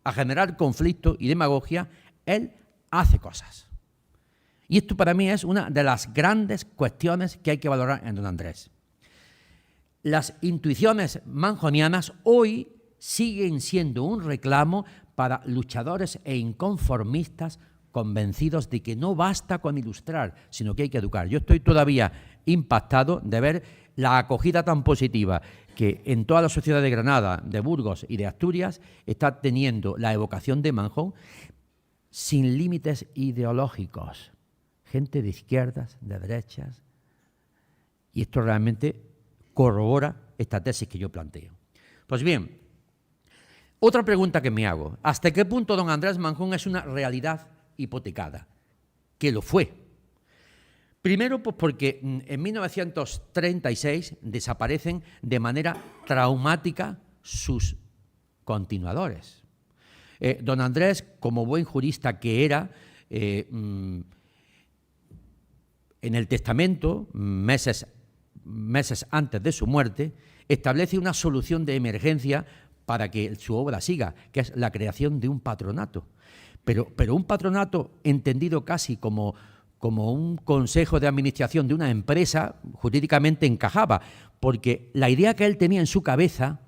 B: a generar conflicto y demagogia, él hace cosas. Y esto para mí es una de las grandes cuestiones que hay que valorar en don Andrés. Las intuiciones manjonianas hoy siguen siendo un reclamo para luchadores e inconformistas convencidos de que no basta con ilustrar, sino que hay que educar. Yo estoy todavía impactado de ver la acogida tan positiva que en toda la sociedad de Granada, de Burgos y de Asturias está teniendo la evocación de Manjón sin límites ideológicos. Gente de izquierdas, de derechas, y esto realmente corrobora esta tesis que yo planteo. Pues bien, otra pregunta que me hago: ¿hasta qué punto don Andrés Manjón es una realidad hipotecada? Que lo fue. Primero, pues porque en 1936 desaparecen de manera traumática sus continuadores. Don Andrés, como buen jurista que era, en el testamento, meses antes de su muerte, establece una solución de emergencia para que su obra siga, que es la creación de un patronato. Pero un patronato entendido casi como un consejo de administración de una empresa, jurídicamente encajaba, porque la idea que él tenía en su cabeza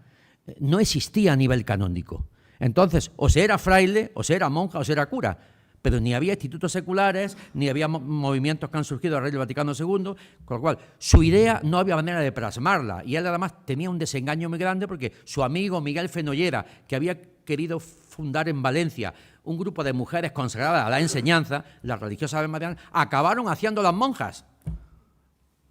B: no existía a nivel canónico. Entonces, o se era fraile, o se era monja, o se era cura, pero ni había institutos seculares, ni había movimientos que han surgido a raíz del Vaticano II, con lo cual su idea no había manera de plasmarla. Y él además tenía un desengaño muy grande porque su amigo Miguel Fenollera, que había querido fundar en Valencia un grupo de mujeres consagradas a la enseñanza, las religiosas marianas, acabaron haciendo las monjas,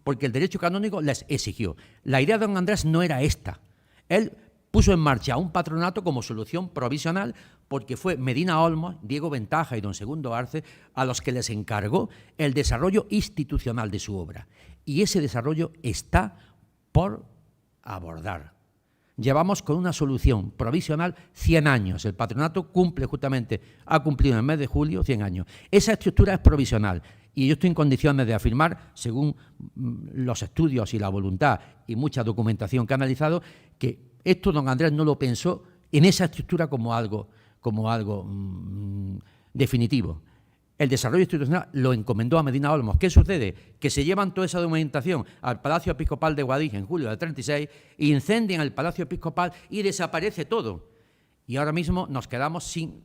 B: porque el derecho canónico les exigió. La idea de don Andrés no era esta. Él puso en marcha un patronato como solución provisional porque fue Medina Olmos, Diego Ventaja y don Segundo Arce a los que les encargó el desarrollo institucional de su obra. Y ese desarrollo está por abordar. Llevamos con una solución provisional 100 años. El patronato ha cumplido en el mes de julio 100 años. Esa estructura es provisional y yo estoy en condiciones de afirmar, según los estudios y la voluntad y mucha documentación que ha analizado, que esto don Andrés no lo pensó en esa estructura como algo definitivo. El desarrollo institucional lo encomendó a Medina Olmos. ¿Qué sucede? Que se llevan toda esa documentación al Palacio Episcopal de Guadix en julio del 36, incendian el Palacio Episcopal y desaparece todo. Y ahora mismo nos quedamos sin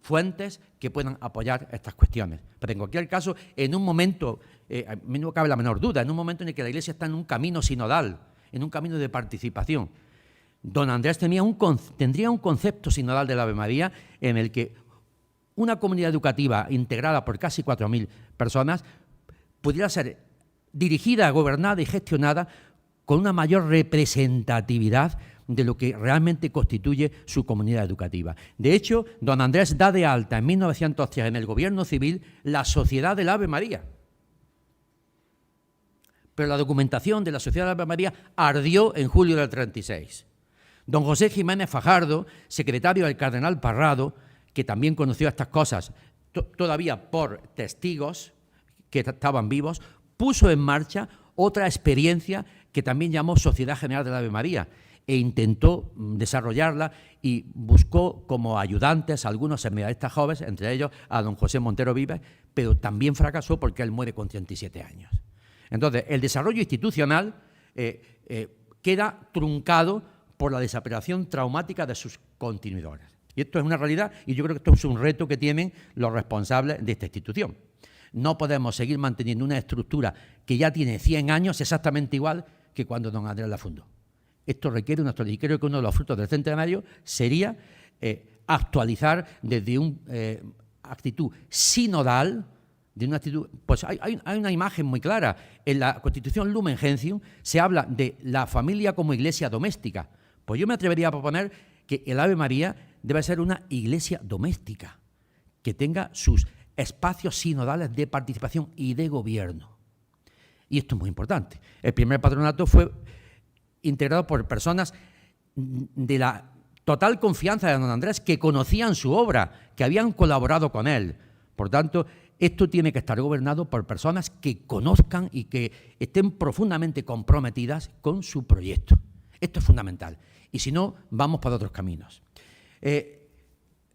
B: fuentes que puedan apoyar estas cuestiones. Pero en cualquier caso, en un momento, a mí no cabe la menor duda, en un momento en el que la Iglesia está en un camino sinodal, en un camino de participación, don Andrés tendría un concepto sinodal del Ave María en el que una comunidad educativa integrada por casi 4.000 personas pudiera ser dirigida, gobernada y gestionada con una mayor representatividad de lo que realmente constituye su comunidad educativa. De hecho, don Andrés da de alta en 1903 en el gobierno civil la Sociedad del Ave María. Pero la documentación de la Sociedad del Ave María ardió en julio del 36. Don José Jiménez Fajardo, secretario del cardenal Parrado, que también conoció estas cosas todavía por testigos que estaban vivos, puso en marcha otra experiencia que también llamó Sociedad General del Ave María e intentó desarrollarla y buscó como ayudantes a algunos seminaristas jóvenes, entre ellos a don José Montero Vives, pero también fracasó porque él muere con 37 años. Entonces, el desarrollo institucional queda truncado por la desaparición traumática de sus continuadores. Y esto es una realidad y yo creo que esto es un reto que tienen los responsables de esta institución. No podemos seguir manteniendo una estructura que ya tiene 100 años exactamente igual que cuando don Andrés la fundó. Esto requiere una actualización. Y creo que uno de los frutos del centenario sería actualizar desde una actitud sinodal, de una actitud, pues hay una imagen muy clara. En la Constitución Lumen Gentium se habla de la familia como iglesia doméstica. Pues yo me atrevería a proponer que el Ave María debe ser una iglesia doméstica, que tenga sus espacios sinodales de participación y de gobierno. Y esto es muy importante. El primer patronato fue integrado por personas de la total confianza de don Andrés, que conocían su obra, que habían colaborado con él. Por tanto, esto tiene que estar gobernado por personas que conozcan y que estén profundamente comprometidas con su proyecto. Esto es fundamental. Y si no, vamos por otros caminos.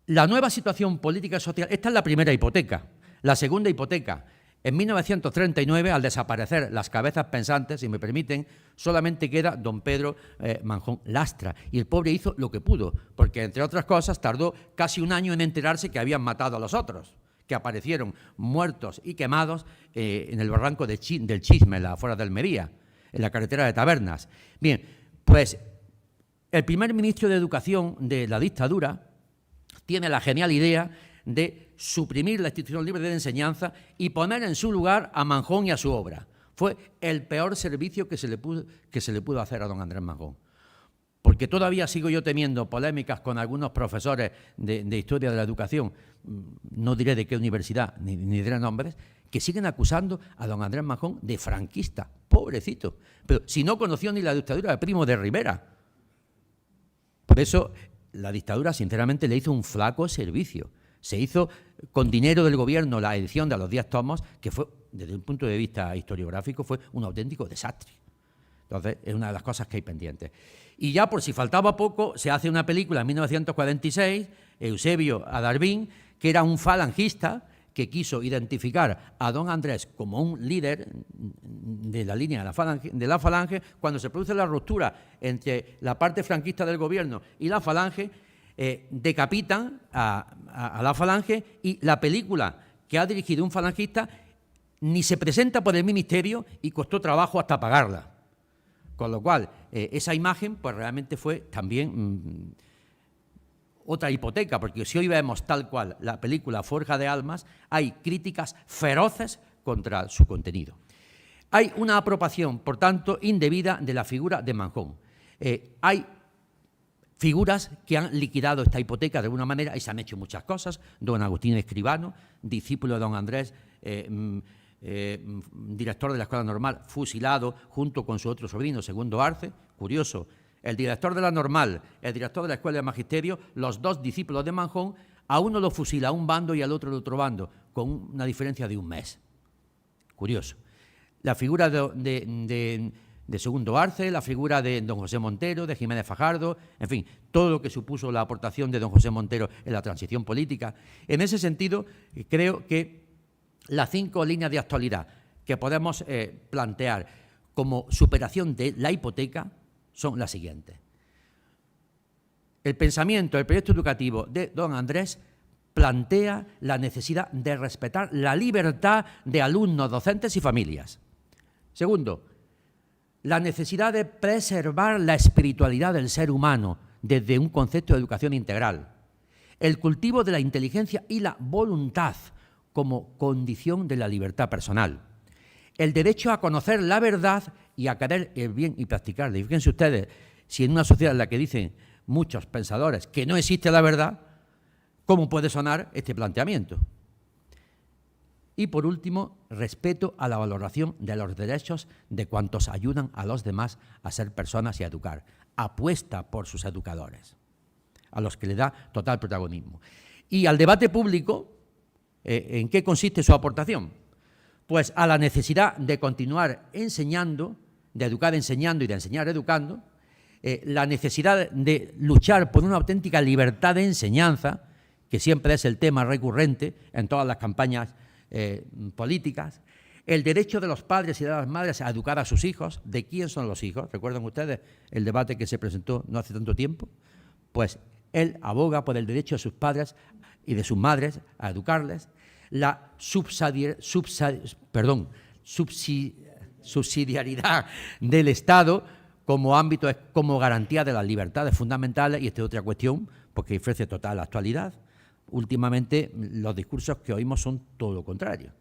B: La nueva situación política y social, esta es la primera hipoteca. La segunda hipoteca, en 1939, al desaparecer las cabezas pensantes, si me permiten, solamente queda don Pedro Manjón Lastra. Y el pobre hizo lo que pudo, porque entre otras cosas tardó casi un año en enterarse que habían matado a los otros, que aparecieron muertos y quemados en el barranco del Chisme, en la afuera de Almería, en la carretera de Tabernas. Bien, pues el primer ministro de Educación de la dictadura tiene la genial idea de suprimir la institución libre de enseñanza y poner en su lugar a Manjón y a su obra. Fue el peor servicio que se le pudo hacer a don Andrés Manjón. Porque todavía sigo yo teniendo polémicas con algunos profesores de historia de la educación, no diré de qué universidad, ni diré nombres, que siguen acusando a don Andrés Manjón de franquista. Pobrecito. Pero si no conoció ni la dictadura de Primo de Rivera. Por eso la dictadura, sinceramente, le hizo un flaco servicio. Se hizo con dinero del gobierno la edición de los 10 tomos, que fue desde un punto de vista historiográfico, fue un auténtico desastre. Entonces, es una de las cosas que hay pendientes. Y ya por si faltaba poco, se hace una película en 1946, Eusebio Adarvín, que era un falangista que quiso identificar a don Andrés como un líder de la línea de la falange. Cuando se produce la ruptura entre la parte franquista del gobierno y la falange, decapitan a la falange, y la película que ha dirigido un falangista ni se presenta por el ministerio y costó trabajo hasta pagarla. Con lo cual, esa imagen pues realmente fue también otra hipoteca, porque si hoy vemos tal cual la película Forja de Almas, hay críticas feroces contra su contenido. Hay una apropiación, por tanto, indebida de la figura de Manjón. Hay figuras que han liquidado esta hipoteca de alguna manera y se han hecho muchas cosas. Don Agustín Escribano, discípulo de don Andrés, director de la Escuela Normal, fusilado junto con su otro sobrino, Segundo Arce. Curioso, el director de la Normal, el director de la Escuela de Magisterio, los dos discípulos de Manjón, a uno lo fusila a un bando y al otro otro bando, con una diferencia de un mes. Curioso. La figura de Segundo Arce, la figura de don José Montero, de Jiménez Fajardo, en fin, todo lo que supuso la aportación de don José Montero en la transición política. En ese sentido, creo que las 5 líneas de actualidad que podemos plantear como superación de la hipoteca son las siguientes. El pensamiento, el proyecto educativo de don Andrés plantea la necesidad de respetar la libertad de alumnos, docentes y familias. Segundo, la necesidad de preservar la espiritualidad del ser humano desde un concepto de educación integral. El cultivo de la inteligencia y la voluntad como condición de la libertad personal. El derecho a conocer la verdad y a querer el bien y practicarla. Y fíjense ustedes, si en una sociedad en la que dicen muchos pensadores que no existe la verdad, ¿cómo puede sonar este planteamiento? Y por último, respeto a la valoración de los derechos de cuantos ayudan a los demás a ser personas y a educar. Apuesta por sus educadores, a los que le da total protagonismo. Y al debate público, ¿en qué consiste su aportación? Pues a la necesidad de continuar enseñando, de educar enseñando y de enseñar educando, la necesidad de luchar por una auténtica libertad de enseñanza, que siempre es el tema recurrente en todas las campañas políticas, el derecho de los padres y de las madres a educar a sus hijos. ¿De quién son los hijos? ¿Recuerdan ustedes el debate que se presentó no hace tanto tiempo? Pues él aboga por el derecho de sus padres y de sus madres a educarles, la subsidiariedad del Estado como ámbito, como garantía de las libertades fundamentales, y esta es otra cuestión, porque ofrece total actualidad. Últimamente los discursos que oímos son todo lo contrario.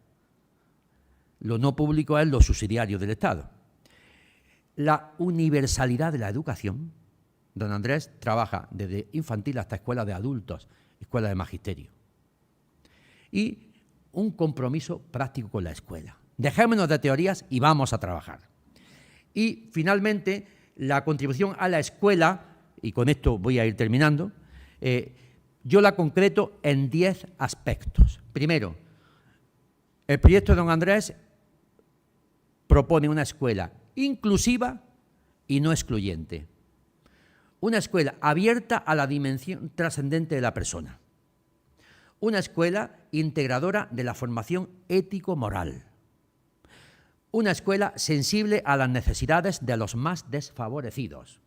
B: Lo no público es lo subsidiario del Estado. La universalidad de la educación. Don Andrés trabaja desde infantil hasta escuela de adultos, escuela de magisterio. Y un compromiso práctico con la escuela. Dejémonos de teorías y vamos a trabajar. Y finalmente, la contribución a la escuela, y con esto voy a ir terminando, yo la concreto en 10 aspectos. Primero, el proyecto de don Andrés propone una escuela inclusiva y no excluyente. Una escuela abierta a la dimensión trascendente de la persona. Una escuela integradora de la formación ético-moral. Una escuela sensible a las necesidades de los más desfavorecidos.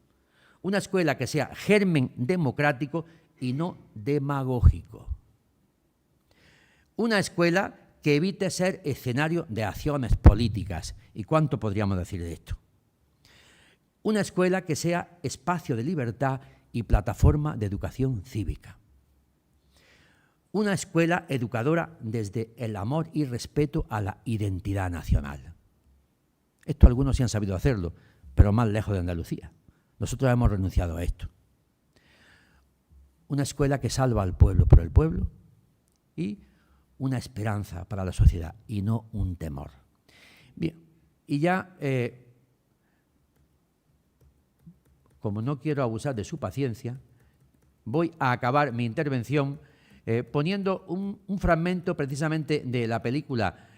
B: Una escuela que sea germen democrático y no demagógico. Una escuela que evite ser escenario de acciones políticas. ¿Y cuánto podríamos decir de esto? Una escuela que sea espacio de libertad y plataforma de educación cívica. Una escuela educadora desde el amor y respeto a la identidad nacional. Esto algunos sí han sabido hacerlo, pero más lejos de Andalucía. Nosotros hemos renunciado a esto. Una escuela que salva al pueblo por el pueblo y una esperanza para la sociedad y no un temor. Bien, y ya, como no quiero abusar de su paciencia, voy a acabar mi intervención poniendo un fragmento precisamente de la película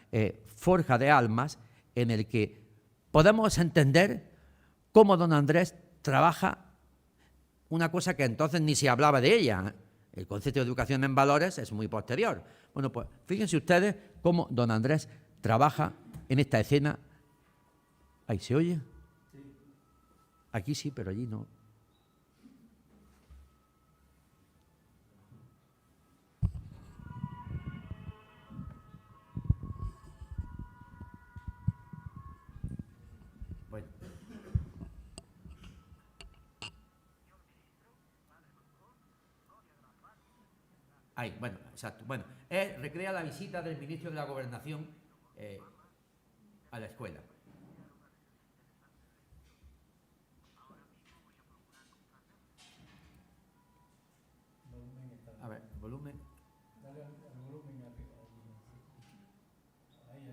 B: forja de almas en el que podemos entender cómo don Andrés trabaja una cosa que entonces ni se hablaba de ella. El concepto de educación en valores es muy posterior. Bueno, pues fíjense ustedes cómo don Andrés trabaja en esta escena. ¿Ahí se oye? Sí. Aquí sí, pero allí no. Bueno. Ahí, bueno, exacto. Bueno, recrea la visita del ministro de la Gobernación a la escuela. A ver, volumen.
C: Dale al volumen arriba. Ahí.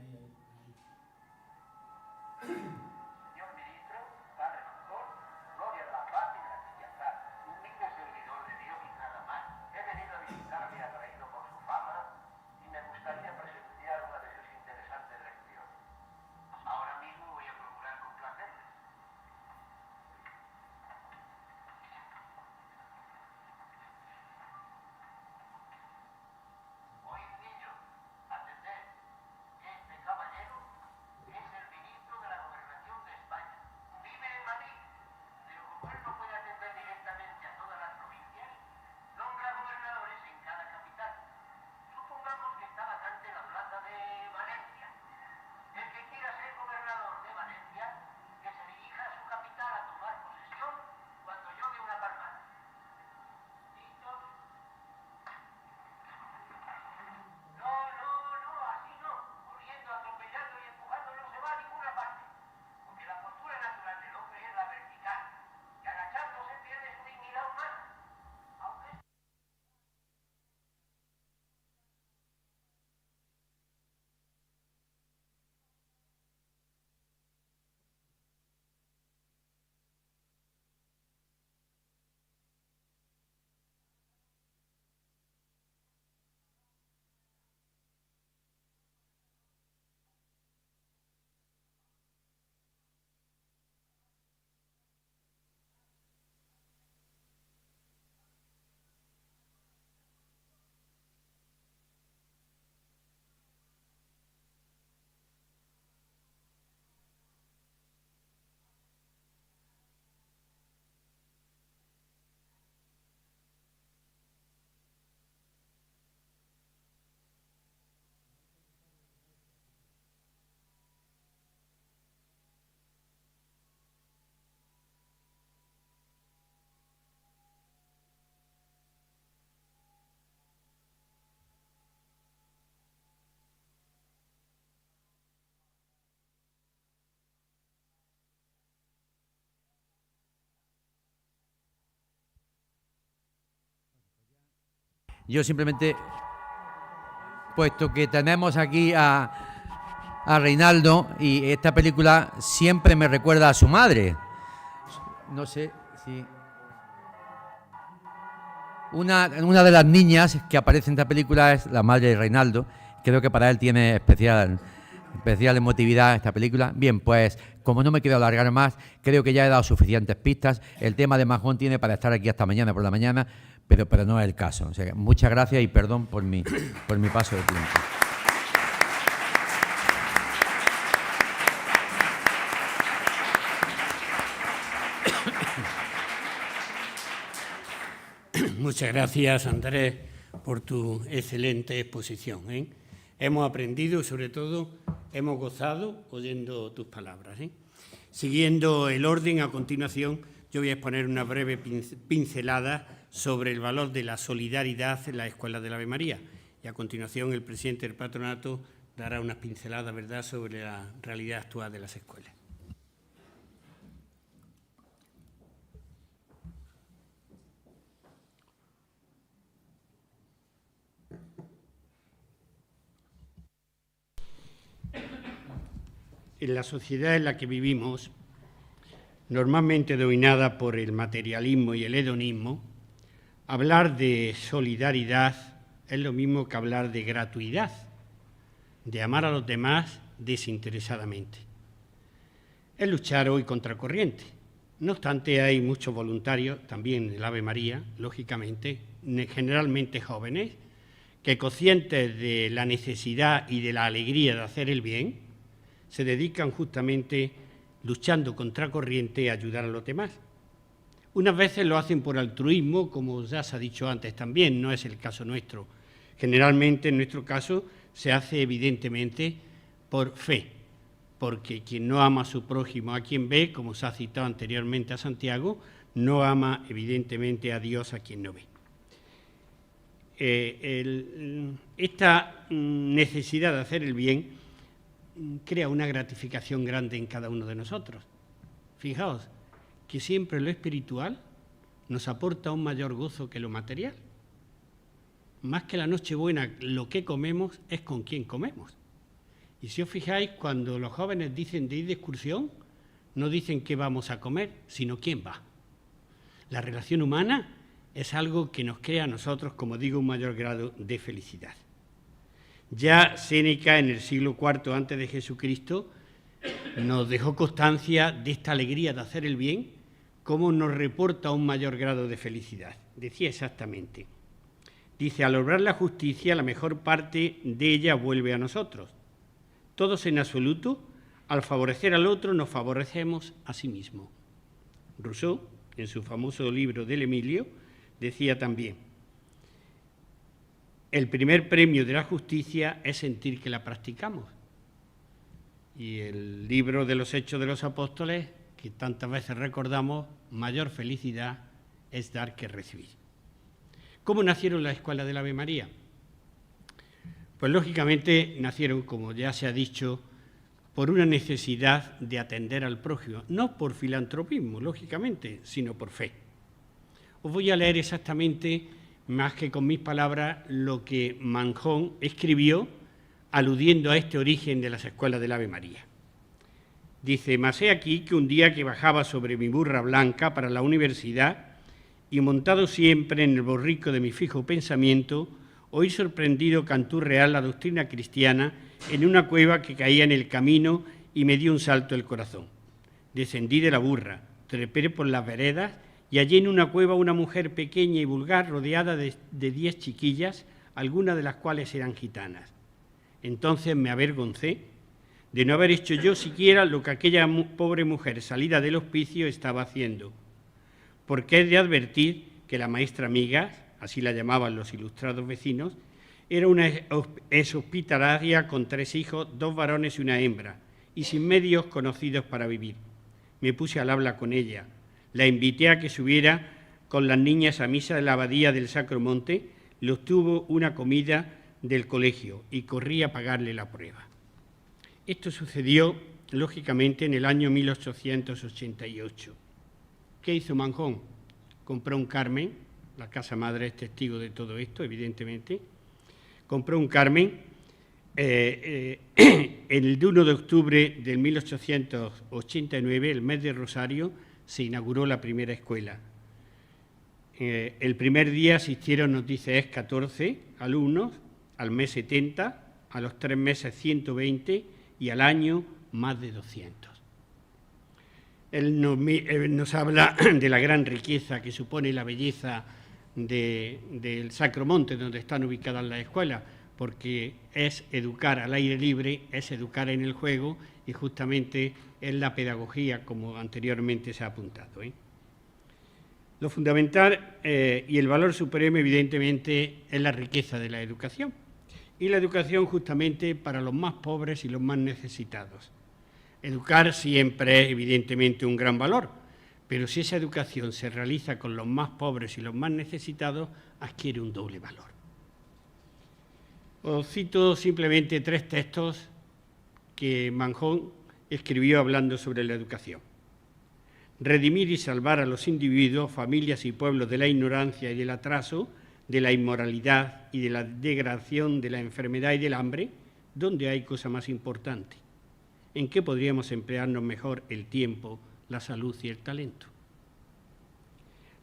D: Señor ministro, padre doctor, gloria de la paz y de la cristiandad, humilde servidor de Dios y nada más, he venido a visitarle atraído por su fama y me gustaría presenciar una de sus interesantes lecciones. Ahora mismo voy a procurar complacerles. Oíd, niños, atended. Este caballero es el ministro de la Gobernación de España. Vive en Madrid, pero como él no puede atender directamente a todas las provincias, nombra gobernadores en cada capital. Supongamos que está vacante la plaza de Valencia. El que quiera ser gobernador de Valencia, que se dirija a su capital a tomar posesión cuando yo dé una palmada. ¿Listos? No, así no. Corriendo, atropellando y empujando no se va a ninguna parte. Porque la postura natural del hombre es la vertical. Y agachándose pierde su dignidad humana. Aunque
B: Yo simplemente, puesto que tenemos aquí a Reinaldo, y esta película siempre me recuerda a su madre. No sé si... Una de las niñas que aparece en esta película es la madre de Reinaldo. Creo que para él tiene especial emotividad esta película. Bien, pues como no me quiero alargar más, creo que ya he dado suficientes pistas. El tema de Majón tiene para estar aquí hasta mañana por la mañana, pero no es el caso. O sea, muchas gracias y perdón por mi paso de tiempo.
A: Muchas gracias, Andrés, por tu excelente exposición, ¿eh? Hemos aprendido y, sobre todo, hemos gozado oyendo tus palabras, ¿eh? Siguiendo el orden, a continuación, yo voy a exponer una breve pincelada sobre el valor de la solidaridad en la Escuela del Ave María. Y, a continuación, el presidente del patronato dará unas pinceladas, ¿verdad?, sobre la realidad actual de las escuelas. En la sociedad en la que vivimos, normalmente dominada por el materialismo y el hedonismo, hablar de solidaridad es lo mismo que hablar de gratuidad. de amar a los demás desinteresadamente. Es luchar hoy contra corriente. No obstante, hay muchos voluntarios, también en el Ave María, lógicamente, generalmente jóvenes, que conscientes de la necesidad y de la alegría de hacer el bien, se dedican justamente luchando contra corriente a ayudar a los demás. Unas veces lo hacen por altruismo, como ya se ha dicho antes también, no es el caso nuestro. Generalmente, en nuestro caso, se hace evidentemente por fe, porque quien no ama a su prójimo, a quien ve, como se ha citado anteriormente a Santiago, no ama evidentemente a Dios a quien no ve. Esta necesidad de hacer el bien crea una gratificación grande en cada uno de nosotros. Fijaos que siempre lo espiritual nos aporta un mayor gozo que lo material. Más que la Nochebuena, lo que comemos es con quién comemos. Y si os fijáis, cuando los jóvenes dicen de ir de excursión, no dicen qué vamos a comer, sino quién va. La relación humana es algo que nos crea a nosotros, como digo, un mayor grado de felicidad. Ya Séneca, en el siglo IV antes de Jesucristo, nos dejó constancia de esta alegría de hacer el bien, cómo nos reporta un mayor grado de felicidad. Decía exactamente, dice, al obrar la justicia, la mejor parte de ella vuelve a nosotros. Todos en absoluto, al favorecer al otro, nos favorecemos a sí mismos. Rousseau, en su famoso libro del Emilio, decía también, el primer premio de la justicia es sentir que la practicamos. Y el libro de los Hechos de los Apóstoles, que tantas veces recordamos, mayor felicidad es dar que recibir. ¿Cómo nacieron las escuelas del Ave María? Pues lógicamente nacieron, como ya se ha dicho, por una necesidad de atender al prójimo, no por filantropismo, lógicamente, sino por fe. Os voy a leer exactamente, más que con mis palabras, lo que Manjón escribió aludiendo a este origen de las escuelas del Ave María. Dice, mas he aquí que un día que bajaba sobre mi burra blanca para la universidad y montado siempre en el borrico de mi fijo pensamiento, oí sorprendido canturrear la doctrina cristiana en una cueva que caía en el camino y me dio un salto el corazón. Descendí de la burra, trepé por las veredas y hallé en una cueva una mujer pequeña y vulgar rodeada de 10 chiquillas, algunas de las cuales eran gitanas. Entonces me avergoncé de no haber hecho yo siquiera lo que aquella pobre mujer salida del hospicio estaba haciendo, porque es de advertir que la maestra amiga, así la llamaban los ilustrados vecinos, era una exhospitalaria con 3 hijos, 2 varones y una hembra, y sin medios conocidos para vivir. Me puse al habla con ella, la invité a que subiera con las niñas a misa de la abadía del Sacro Monte, le obtuvo una comida del colegio y corrí a pagarle la prueba. Esto sucedió, lógicamente, en el año 1888. ¿Qué hizo Manjón? Compró un Carmen, la casa madre es testigo de todo esto, evidentemente. Compró un Carmen. El 1 de octubre de 1889, el mes de Rosario, se inauguró la primera escuela. El primer día asistieron, nos dice, 14 alumnos, al mes 70, a los 3 meses 120 y al año más de 200. Él nos habla de la gran riqueza que supone la belleza del Sacro Monte, donde están ubicadas las escuelas, porque es educar al aire libre, es educar en el juego y justamente es la pedagogía, como anteriormente se ha apuntado. Lo fundamental y el valor supremo, evidentemente, es la riqueza de la educación. Y la educación justamente para los más pobres y los más necesitados. Educar siempre es evidentemente un gran valor, pero si esa educación se realiza con los más pobres y los más necesitados, adquiere un doble valor. Os cito simplemente 3 textos que Manjón escribió hablando sobre la educación. Redimir y salvar a los individuos, familias y pueblos de la ignorancia y del atraso, de la inmoralidad y de la degradación, de la enfermedad y del hambre, ¿dónde hay cosa más importante? ¿En qué podríamos emplearnos mejor el tiempo, la salud y el talento?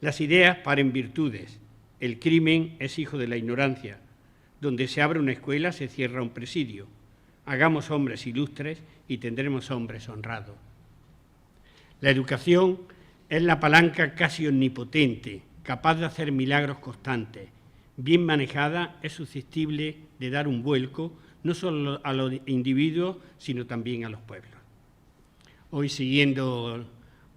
A: Las ideas paren virtudes. El crimen es hijo de la ignorancia. Donde se abre una escuela se cierra un presidio. hagamos hombres ilustres y tendremos hombres honrados. La educación es la palanca casi omnipotente, capaz de hacer milagros constantes. Bien manejada, es susceptible de dar un vuelco no solo a los individuos, sino también a los pueblos. Hoy, siguiendo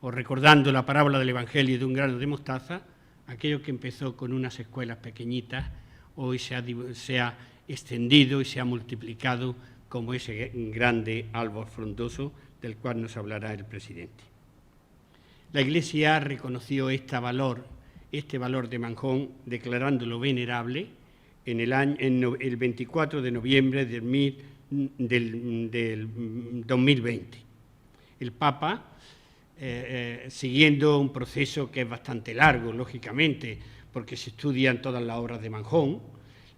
A: o recordando la parábola del Evangelio de un grano de mostaza, aquello que empezó con unas escuelas pequeñitas, hoy se ha extendido y se ha multiplicado como ese grande árbol frondoso del cual nos hablará el presidente. La Iglesia reconoció este valor de Manjón, declarándolo venerable en el 24 de noviembre del 2020. El Papa, siguiendo un proceso que es bastante largo, lógicamente, porque se estudian todas las obras de Manjón,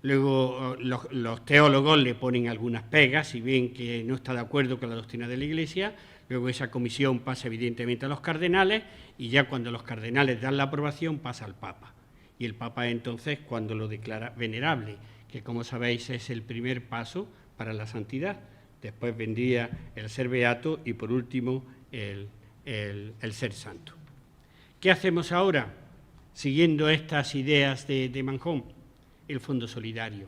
A: luego los teólogos le ponen algunas pegas, si ven que no está de acuerdo con la doctrina de la Iglesia, luego esa comisión pasa evidentemente a los cardenales y ya cuando los cardenales dan la aprobación pasa al Papa. Y el Papa entonces, cuando lo declara venerable, que como sabéis es el primer paso para la santidad, después vendría el ser beato y por último el ser santo. ¿Qué hacemos ahora? Siguiendo estas ideas de Manjón, el Fondo Solidario.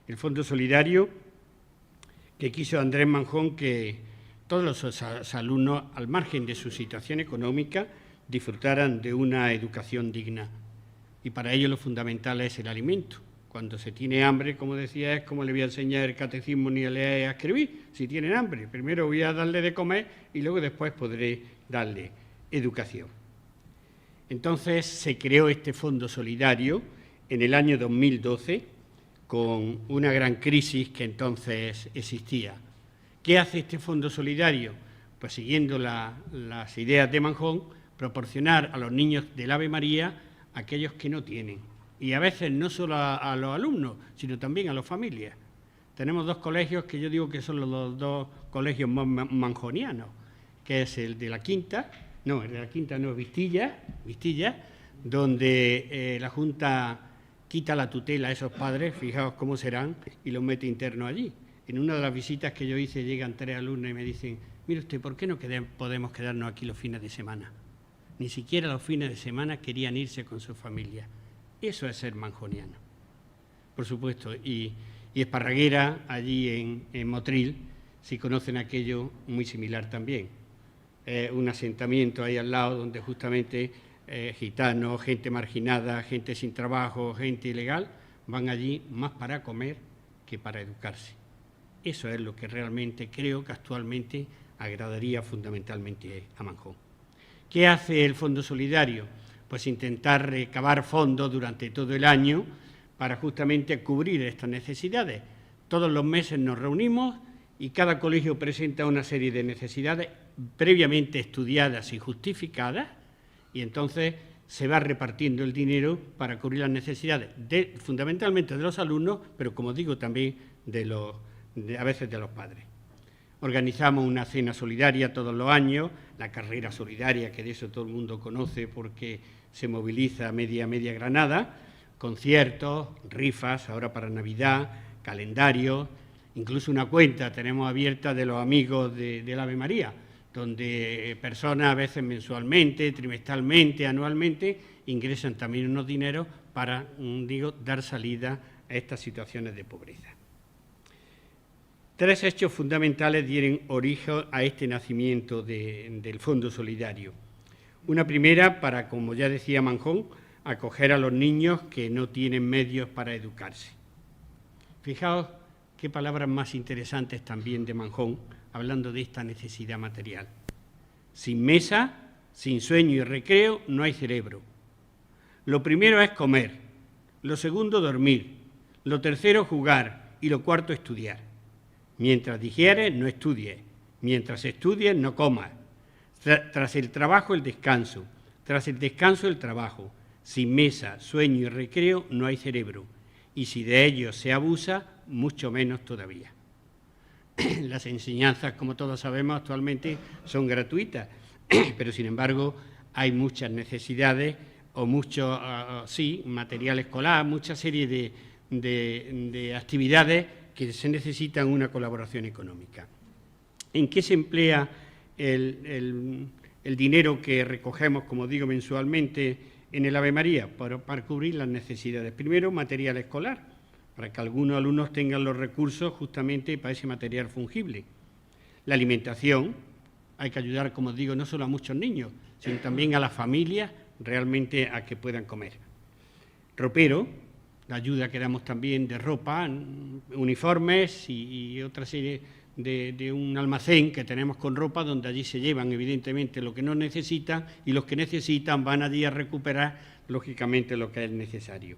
A: El Fondo Solidario que quiso Andrés Manjón que todos los alumnos, al margen de su situación económica, disfrutaran de una educación digna. Y para ello lo fundamental es el alimento. Cuando se tiene hambre, como decía, es como le voy a enseñar el catecismo ni a leer y a escribir. Si tienen hambre, primero voy a darle de comer y luego después podré darle educación. Entonces se creó este Fondo Solidario en el año 2012 con una gran crisis que entonces existía. ¿Qué hace este Fondo Solidario? Pues siguiendo las ideas de Manjón, proporcionar a los niños del Ave María aquellos que no tienen. Y a veces no solo a los alumnos, sino también a las familias. Tenemos dos colegios que yo digo que son los dos colegios más manjonianos, que es el de la Quinta, Vistilla, donde la Junta quita la tutela a esos padres, fijaos cómo serán, y los mete internos allí. En una de las visitas que yo hice llegan 3 alumnos y me dicen, mire usted, ¿por qué no podemos quedarnos aquí los fines de semana? Ni siquiera los fines de semana querían irse con su familia. Eso es ser manjoniano, por supuesto. Y Esparraguera, allí en Motril, si conocen aquello, muy similar también. Un asentamiento ahí al lado donde justamente gitanos, gente marginada, gente sin trabajo, gente ilegal, van allí más para comer que para educarse. Eso es lo que realmente creo que actualmente agradaría fundamentalmente a Manjón. ¿Qué hace el Fondo Solidario? Pues intentar recabar fondos durante todo el año para justamente cubrir estas necesidades. Todos los meses nos reunimos y cada colegio presenta una serie de necesidades previamente estudiadas y justificadas y entonces se va repartiendo el dinero para cubrir las necesidades fundamentalmente de los alumnos, pero como digo también a veces de los padres. Organizamos una cena solidaria todos los años, la carrera solidaria, que de eso todo el mundo conoce porque se moviliza media Granada, conciertos, rifas, ahora para Navidad, calendarios, incluso una cuenta tenemos abierta de los amigos del Ave María, donde personas a veces mensualmente, trimestralmente, anualmente, ingresan también unos dineros para, dar salida a estas situaciones de pobreza. 3 hechos fundamentales dieron origen a este nacimiento del Fondo Solidario. Una primera, para, como ya decía Manjón, acoger a los niños que no tienen medios para educarse. Fijaos qué palabras más interesantes también de Manjón, hablando de esta necesidad material. Sin mesa, sin sueño y recreo, no hay cerebro. Lo primero es comer, lo segundo dormir, lo tercero jugar y lo cuarto estudiar. Mientras digieres, no estudies. Mientras estudies, no comas. Tras el trabajo, el descanso. Tras el descanso, el trabajo. Sin mesa, sueño y recreo, no hay cerebro. Y si de ellos se abusa, mucho menos todavía. Las enseñanzas, como todos sabemos, actualmente son gratuitas, pero sin embargo hay muchas necesidades o mucho, material escolar, mucha serie de actividades que se necesitan una colaboración económica. ¿En qué se emplea el dinero que recogemos, como digo, mensualmente en el Ave María? Para cubrir las necesidades. Primero, material escolar, para que algunos alumnos tengan los recursos justamente para ese material fungible. La alimentación, hay que ayudar, como digo, no solo a muchos niños, sino también a las familias realmente a que puedan comer. Ropero, la ayuda que damos también de ropa, uniformes y otra serie de un almacén que tenemos con ropa, donde allí se llevan evidentemente lo que no necesitan y los que necesitan van allí a recuperar lógicamente lo que es necesario.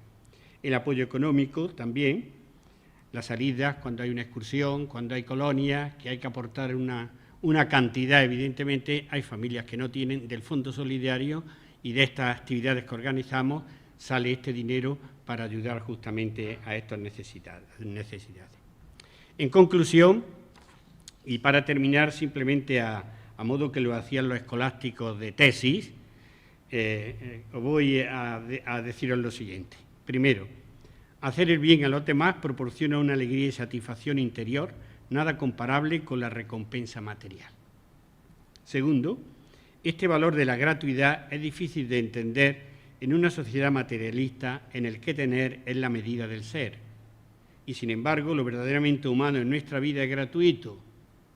A: El apoyo económico también, las salidas cuando hay una excursión, cuando hay colonias, que hay que aportar una cantidad, evidentemente hay familias que no tienen del Fondo Solidario y de estas actividades que organizamos sale este dinero para ayudar justamente a estas necesidades. En conclusión, y para terminar simplemente a modo que lo hacían los escolásticos de tesis, os voy a deciros lo siguiente. Primero, hacer el bien a los demás proporciona una alegría y satisfacción interior nada comparable con la recompensa material. Segundo, este valor de la gratuidad es difícil de entender en una sociedad materialista en el que tener es la medida del ser. Y sin embargo, lo verdaderamente humano en nuestra vida es gratuito.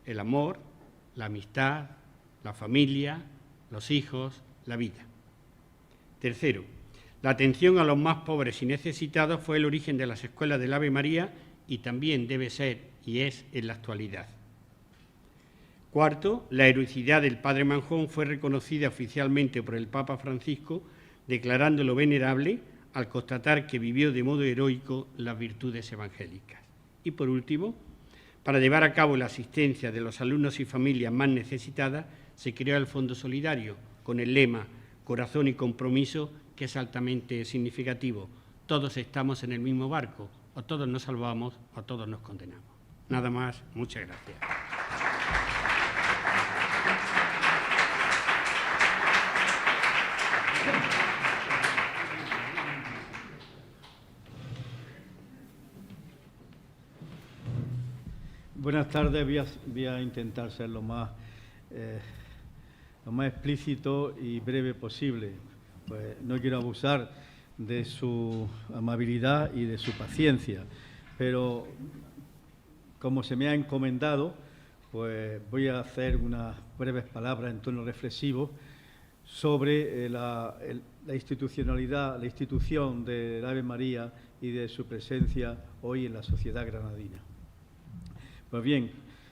A: El amor, la amistad, la familia, los hijos, la vida. Tercero, la atención a los más pobres y necesitados fue el origen de las escuelas del Ave María y también debe ser y es en la actualidad. Cuarto, la heroicidad del Padre Manjón fue reconocida oficialmente por el Papa Francisco, declarándolo venerable al constatar que vivió de modo heroico las virtudes evangélicas. Y por último, para llevar a cabo la asistencia de los alumnos y familias más necesitadas, se creó el Fondo Solidario, con el lema Corazón y Compromiso, que es altamente significativo. Todos estamos en el mismo barco, o todos nos salvamos o todos nos condenamos. Nada más, muchas gracias.
C: Buenas tardes, voy a intentar ser lo más explícito y breve posible. Pues no quiero abusar de su amabilidad y de su paciencia, pero como se me ha encomendado, pues voy a hacer unas breves palabras en tono reflexivo sobre la institucionalidad, la institución del Ave María y de su presencia hoy en la sociedad granadina. Pues bien,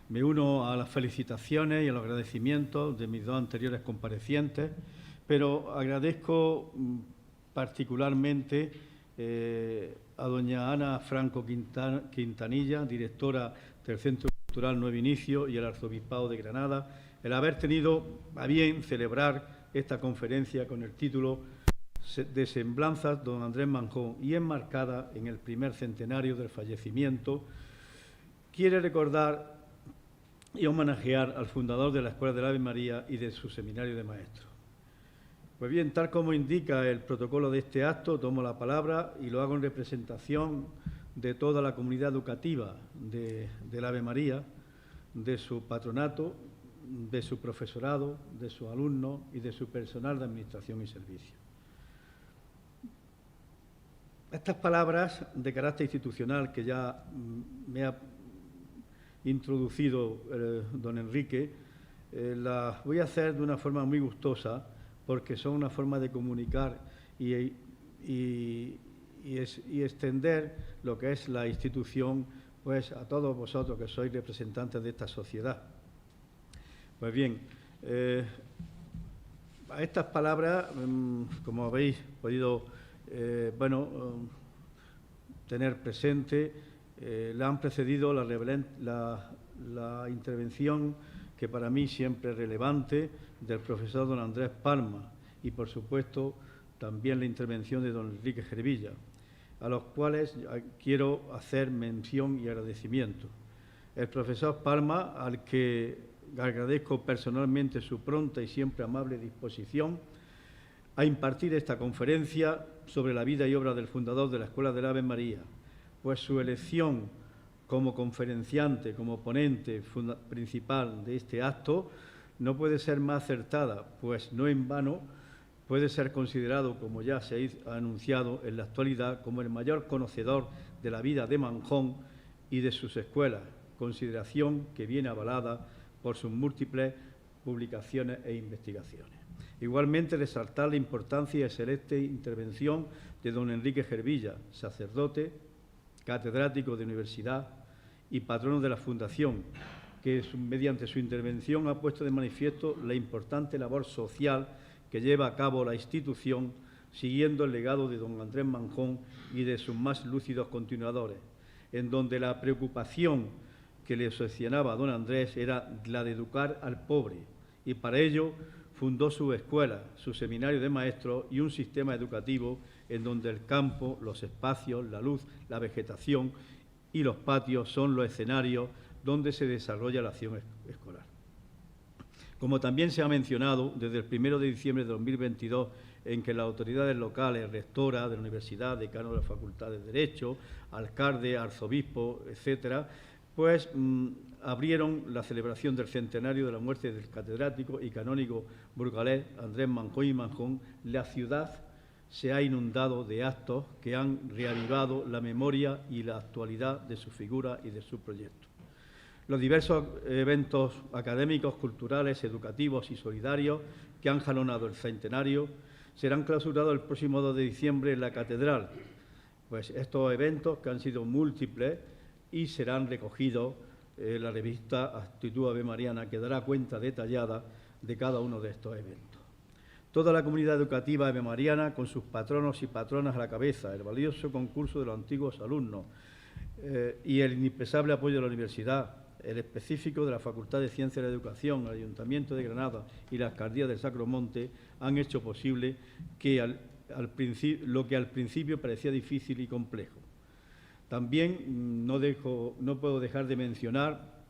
C: me uno a las felicitaciones y a los agradecimientos de mis dos anteriores comparecientes, pero agradezco particularmente a doña Ana Franco Quintanilla, directora del Centro Cultural Nuevo Inicio, y al Arzobispado de Granada, el haber tenido a bien celebrar esta conferencia con el título de Semblanzas don Andrés Manjón y enmarcada en el primer centenario del fallecimiento. Quiere recordar y homenajear al fundador de la Escuela del Ave María y de su seminario de maestros. Pues bien, tal como indica el protocolo de este acto, tomo la palabra y lo hago en representación de toda la comunidad educativa del Ave María, de su patronato, de su profesorado, de sus alumnos y de su personal de administración y servicio. Estas palabras de carácter institucional que ya me ha introducido don Enrique, las voy a hacer de una forma muy gustosa porque son una forma de comunicar y extender lo que es la institución pues, a todos vosotros que sois representantes de esta sociedad. Pues bien, a estas palabras, como habéis podido tener presente, le han precedido la intervención que para mí siempre es relevante del profesor don Andrés Palma y, por supuesto, también la intervención de don Enrique Gervilla, a los cuales quiero hacer mención y agradecimiento. El profesor Palma, al que agradezco personalmente su pronta y siempre amable disposición a impartir esta conferencia sobre la vida y obra del fundador de la Escuela del Ave María, pues su elección como conferenciante, como ponente principal de este acto, no puede ser más acertada, pues no en vano puede ser considerado, como ya se ha anunciado en la actualidad, como el mayor conocedor de la vida de Manjón y de sus escuelas, consideración que viene avalada por sus múltiples publicaciones e investigaciones. Igualmente, resaltar la importancia y excelente intervención de don Enrique Gervilla, sacerdote, catedrático de universidad y patrono de la Fundación, que mediante su intervención ha puesto de manifiesto la importante labor social que lleva a cabo la institución, siguiendo el legado de don Andrés Manjón y de sus más lúcidos continuadores, en donde la preocupación que le obsesionaba a don Andrés era la de educar al pobre, y para ello fundó su escuela, su seminario de maestros y un sistema educativo en donde el campo, los espacios, la luz, la vegetación y los patios son los escenarios donde se desarrolla la acción escolar. Como también se ha mencionado, desde el 1 de diciembre de 2022, en que las autoridades locales, rectora de la universidad, decano de la Facultad de Derecho, alcalde, arzobispo, etcétera, pues abrieron la celebración del centenario de la muerte del catedrático y canónigo burgalés Andrés Manjón y Manjón. La ciudad se ha inundado de actos que han reavivado la memoria y la actualidad de su figura y de su proyecto. Los diversos eventos académicos, culturales, educativos y solidarios que han jalonado el centenario serán clausurados el próximo 2 de diciembre en la Catedral. Pues estos eventos, que han sido múltiples, y serán recogidos en la revista Actitud Avemariana, que dará cuenta detallada de cada uno de estos eventos. Toda la comunidad educativa avemariana, con sus patronos y patronas a la cabeza, el valioso concurso de los antiguos alumnos y el indispensable apoyo de la universidad, el específico de la Facultad de Ciencias de la Educación, el Ayuntamiento de Granada y la Alcaldía del Sacro Monte, han hecho posible que lo que al principio parecía difícil y complejo. También no puedo dejar de mencionar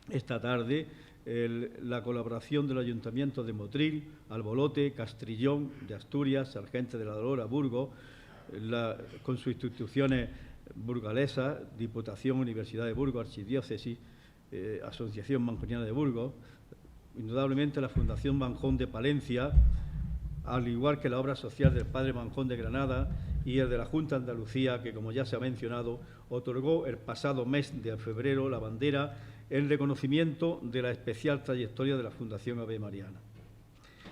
C: esta tarde la colaboración del Ayuntamiento de Motril, Albolote, Castrillón de Asturias, Sargente de la Dolora, Burgos, con sus instituciones burgalesas, Diputación, Universidad de Burgos, Archidiócesis, Asociación Manjoniana de Burgos, indudablemente la Fundación Manjón de Palencia, al igual que la obra social del Padre Manjón de Granada y el de la Junta de Andalucía, que, como ya se ha mencionado, otorgó el pasado mes de febrero la bandera en reconocimiento de la especial trayectoria de la Fundación Avemariana.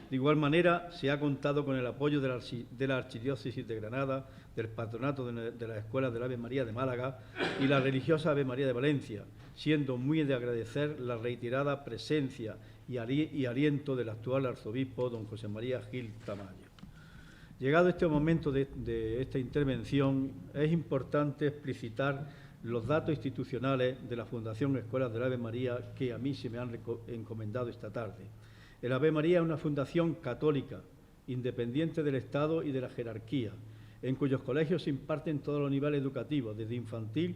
C: De igual manera, se ha contado con el apoyo de la Archidiócesis de Granada, del Patronato de las Escuelas del Ave María de Málaga y la religiosa Ave María de Valencia, siendo muy de agradecer la reiterada presencia y aliento del actual arzobispo, don José María Gil Tamayo. Llegado este momento de esta intervención, es importante explicitar los datos institucionales de la Fundación Escuelas del Ave María que a mí se me han encomendado esta tarde. El Ave María es una fundación católica, independiente del Estado y de la jerarquía, en cuyos colegios se imparten todos los niveles educativos, desde infantil,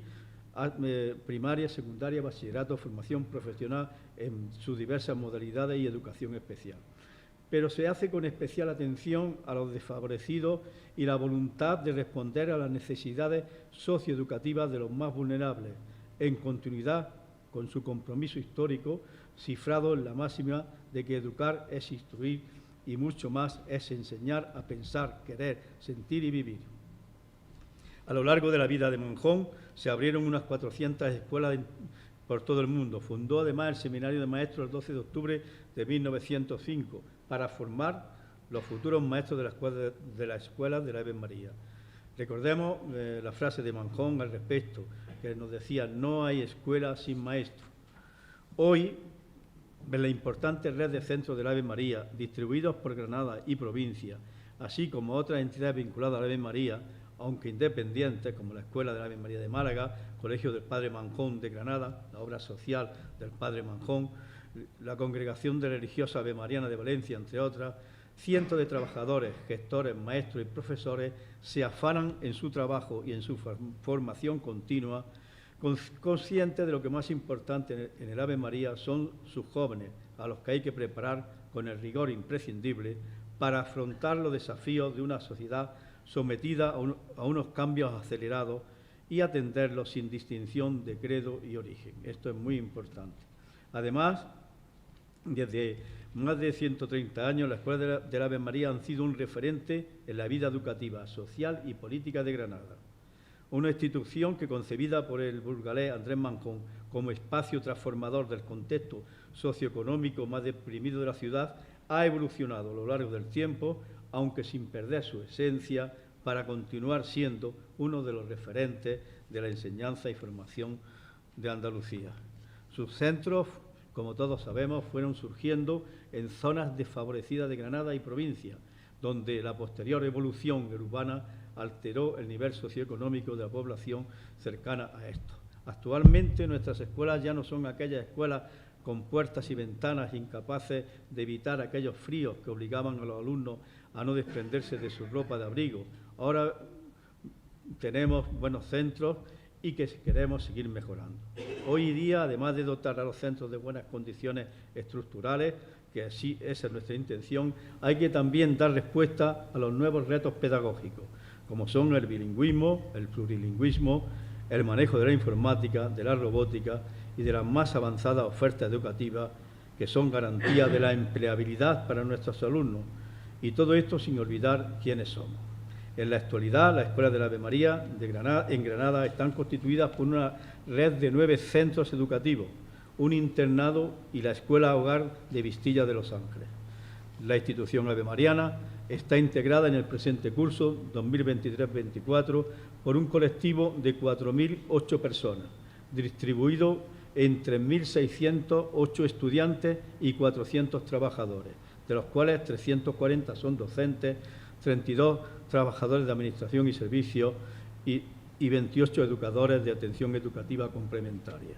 C: primaria, secundaria, bachillerato, formación profesional en sus diversas modalidades y educación especial. Pero se hace con especial atención a los desfavorecidos y la voluntad de responder a las necesidades socioeducativas de los más vulnerables, en continuidad con su compromiso histórico, cifrado en la máxima de que educar es instruir y mucho más es enseñar a pensar, querer, sentir y vivir. A lo largo de la vida de Manjón se abrieron unas 400 escuelas por todo el mundo. Fundó además el Seminario de Maestros el 12 de octubre de 1905 para formar los futuros maestros de las escuelas de la Ave María. Recordemos la frase de Manjón al respecto, que nos decía: no hay escuela sin maestro. Hoy, en la importante red de centros de la Ave María, distribuidos por Granada y provincia, así como otras entidades vinculadas a la Ave María, aunque independientes, como la Escuela de la Ave María de Málaga, Colegio del Padre Manjón de Granada, la obra social del Padre Manjón, la Congregación de Religiosa Avemariana de Valencia, entre otras, cientos de trabajadores, gestores, maestros y profesores se afanan en su trabajo y en su formación continua, conscientes de lo que más importante en el Ave María son sus jóvenes, a los que hay que preparar con el rigor imprescindible para afrontar los desafíos de una sociedad sometida a unos cambios acelerados y atenderlos sin distinción de credo y origen. Esto es muy importante. Además, desde más de 130 años, las escuelas del Ave María han sido un referente en la vida educativa, social y política de Granada. Una institución que, concebida por el burgalés Andrés Manjón como espacio transformador del contexto socioeconómico más deprimido de la ciudad, ha evolucionado a lo largo del tiempo, aunque sin perder su esencia, para continuar siendo uno de los referentes de la enseñanza y formación de Andalucía. Sus centros, como todos sabemos, fueron surgiendo en zonas desfavorecidas de Granada y provincia, donde la posterior evolución urbana alteró el nivel socioeconómico de la población cercana a esto. Actualmente nuestras escuelas ya no son aquellas escuelas con puertas y ventanas incapaces de evitar aquellos fríos que obligaban a los alumnos a no desprenderse de su ropa de abrigo. Ahora tenemos buenos centros y que queremos seguir mejorando. Hoy día, además de dotar a los centros de buenas condiciones estructurales, que así esa es nuestra intención, hay que también dar respuesta a los nuevos retos pedagógicos, como son el bilingüismo, el plurilingüismo, el manejo de la informática, de la robótica y de las más avanzadas ofertas educativas que son garantía de la empleabilidad para nuestros alumnos. Y todo esto sin olvidar quiénes somos. En la actualidad, las escuelas del Ave María en Granada están constituidas por una red de 9 centros educativos, un internado y la Escuela Hogar de Vistilla de Los Ángeles. La institución avemariana está integrada en el presente curso 2023-24 por un colectivo de 4.008 personas, distribuido en 3.608 estudiantes y 400 trabajadores, de los cuales 340 son docentes, 32 trabajadores de administración y servicios y 28 educadores de atención educativa complementaria.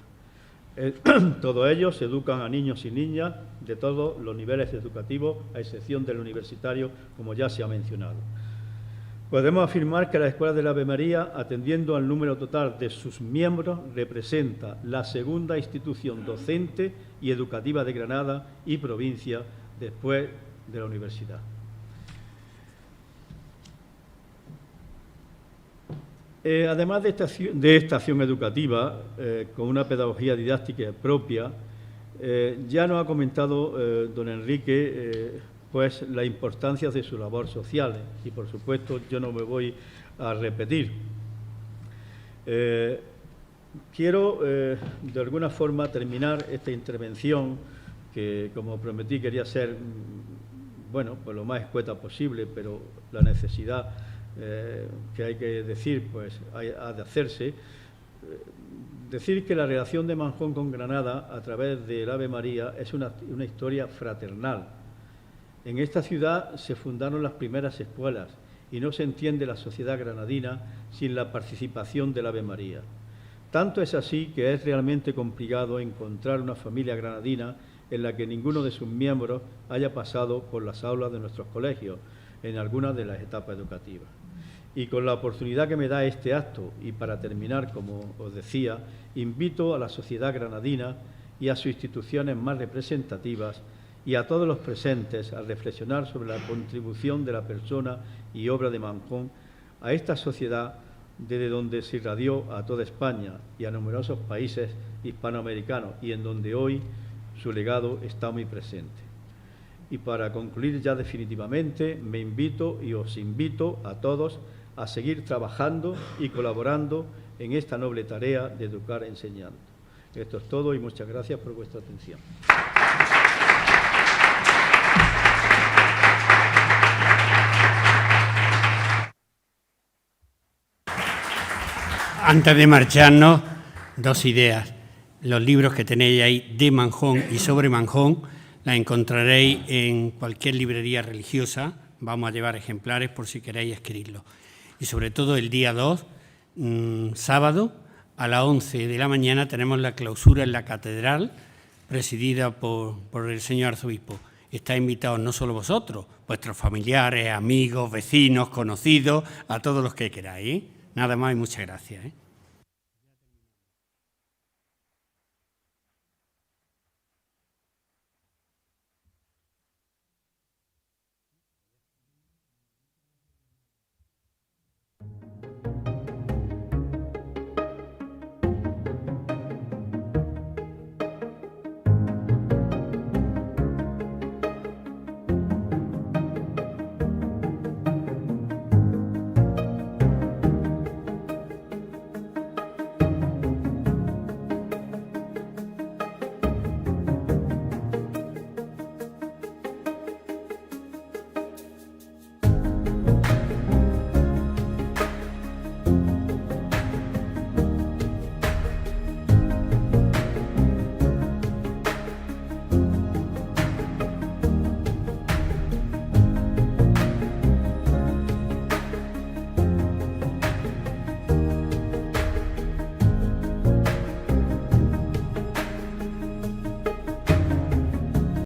C: Todos ellos educan a niños y niñas de todos los niveles educativos, a excepción del universitario, como ya se ha mencionado. Podemos afirmar que la Escuela del Ave María, atendiendo al número total de sus miembros, representa la segunda institución docente y educativa de Granada y provincia después de la universidad. Además de esta acción educativa, con una pedagogía didáctica propia, ya nos ha comentado don Enrique pues la importancia de su labor social y, por supuesto, yo no me voy a repetir. Quiero, de alguna forma, terminar esta intervención que, como prometí, quería ser, bueno, pues lo más escueta posible, pero la necesidad que hay que decir, pues ha de hacerse. Decir que la relación de Manjón con Granada a través del Ave María es una historia fraternal. En esta ciudad se fundaron las primeras escuelas y no se entiende la sociedad granadina sin la participación del Ave María. Tanto es así que es realmente complicado encontrar una familia granadina en la que ninguno de sus miembros haya pasado por las aulas de nuestros colegios en alguna de las etapas educativas. Y con la oportunidad que me da este acto, y para terminar, como os decía, invito a la sociedad granadina y a sus instituciones más representativas y a todos los presentes a reflexionar sobre la contribución de la persona y obra de Manjón a esta sociedad desde donde se irradió a toda España y a numerosos países hispanoamericanos y en donde hoy su legado está muy presente. Y para concluir ya definitivamente, me invito y os invito a todos a seguir trabajando y colaborando en esta noble tarea de educar enseñando. Esto es todo y muchas gracias por vuestra atención.
A: Antes de marcharnos, dos ideas. Los libros que tenéis ahí de Manjón y sobre Manjón la encontraréis en cualquier librería religiosa. Vamos a llevar ejemplares por si queréis adquirirlos. Y sobre todo el día 2, sábado, a las 11 de la mañana, tenemos la clausura en la catedral, presidida por el señor arzobispo. Estáis invitados no solo vosotros, vuestros familiares, amigos, vecinos, conocidos, a todos los que queráis. Nada más y muchas gracias.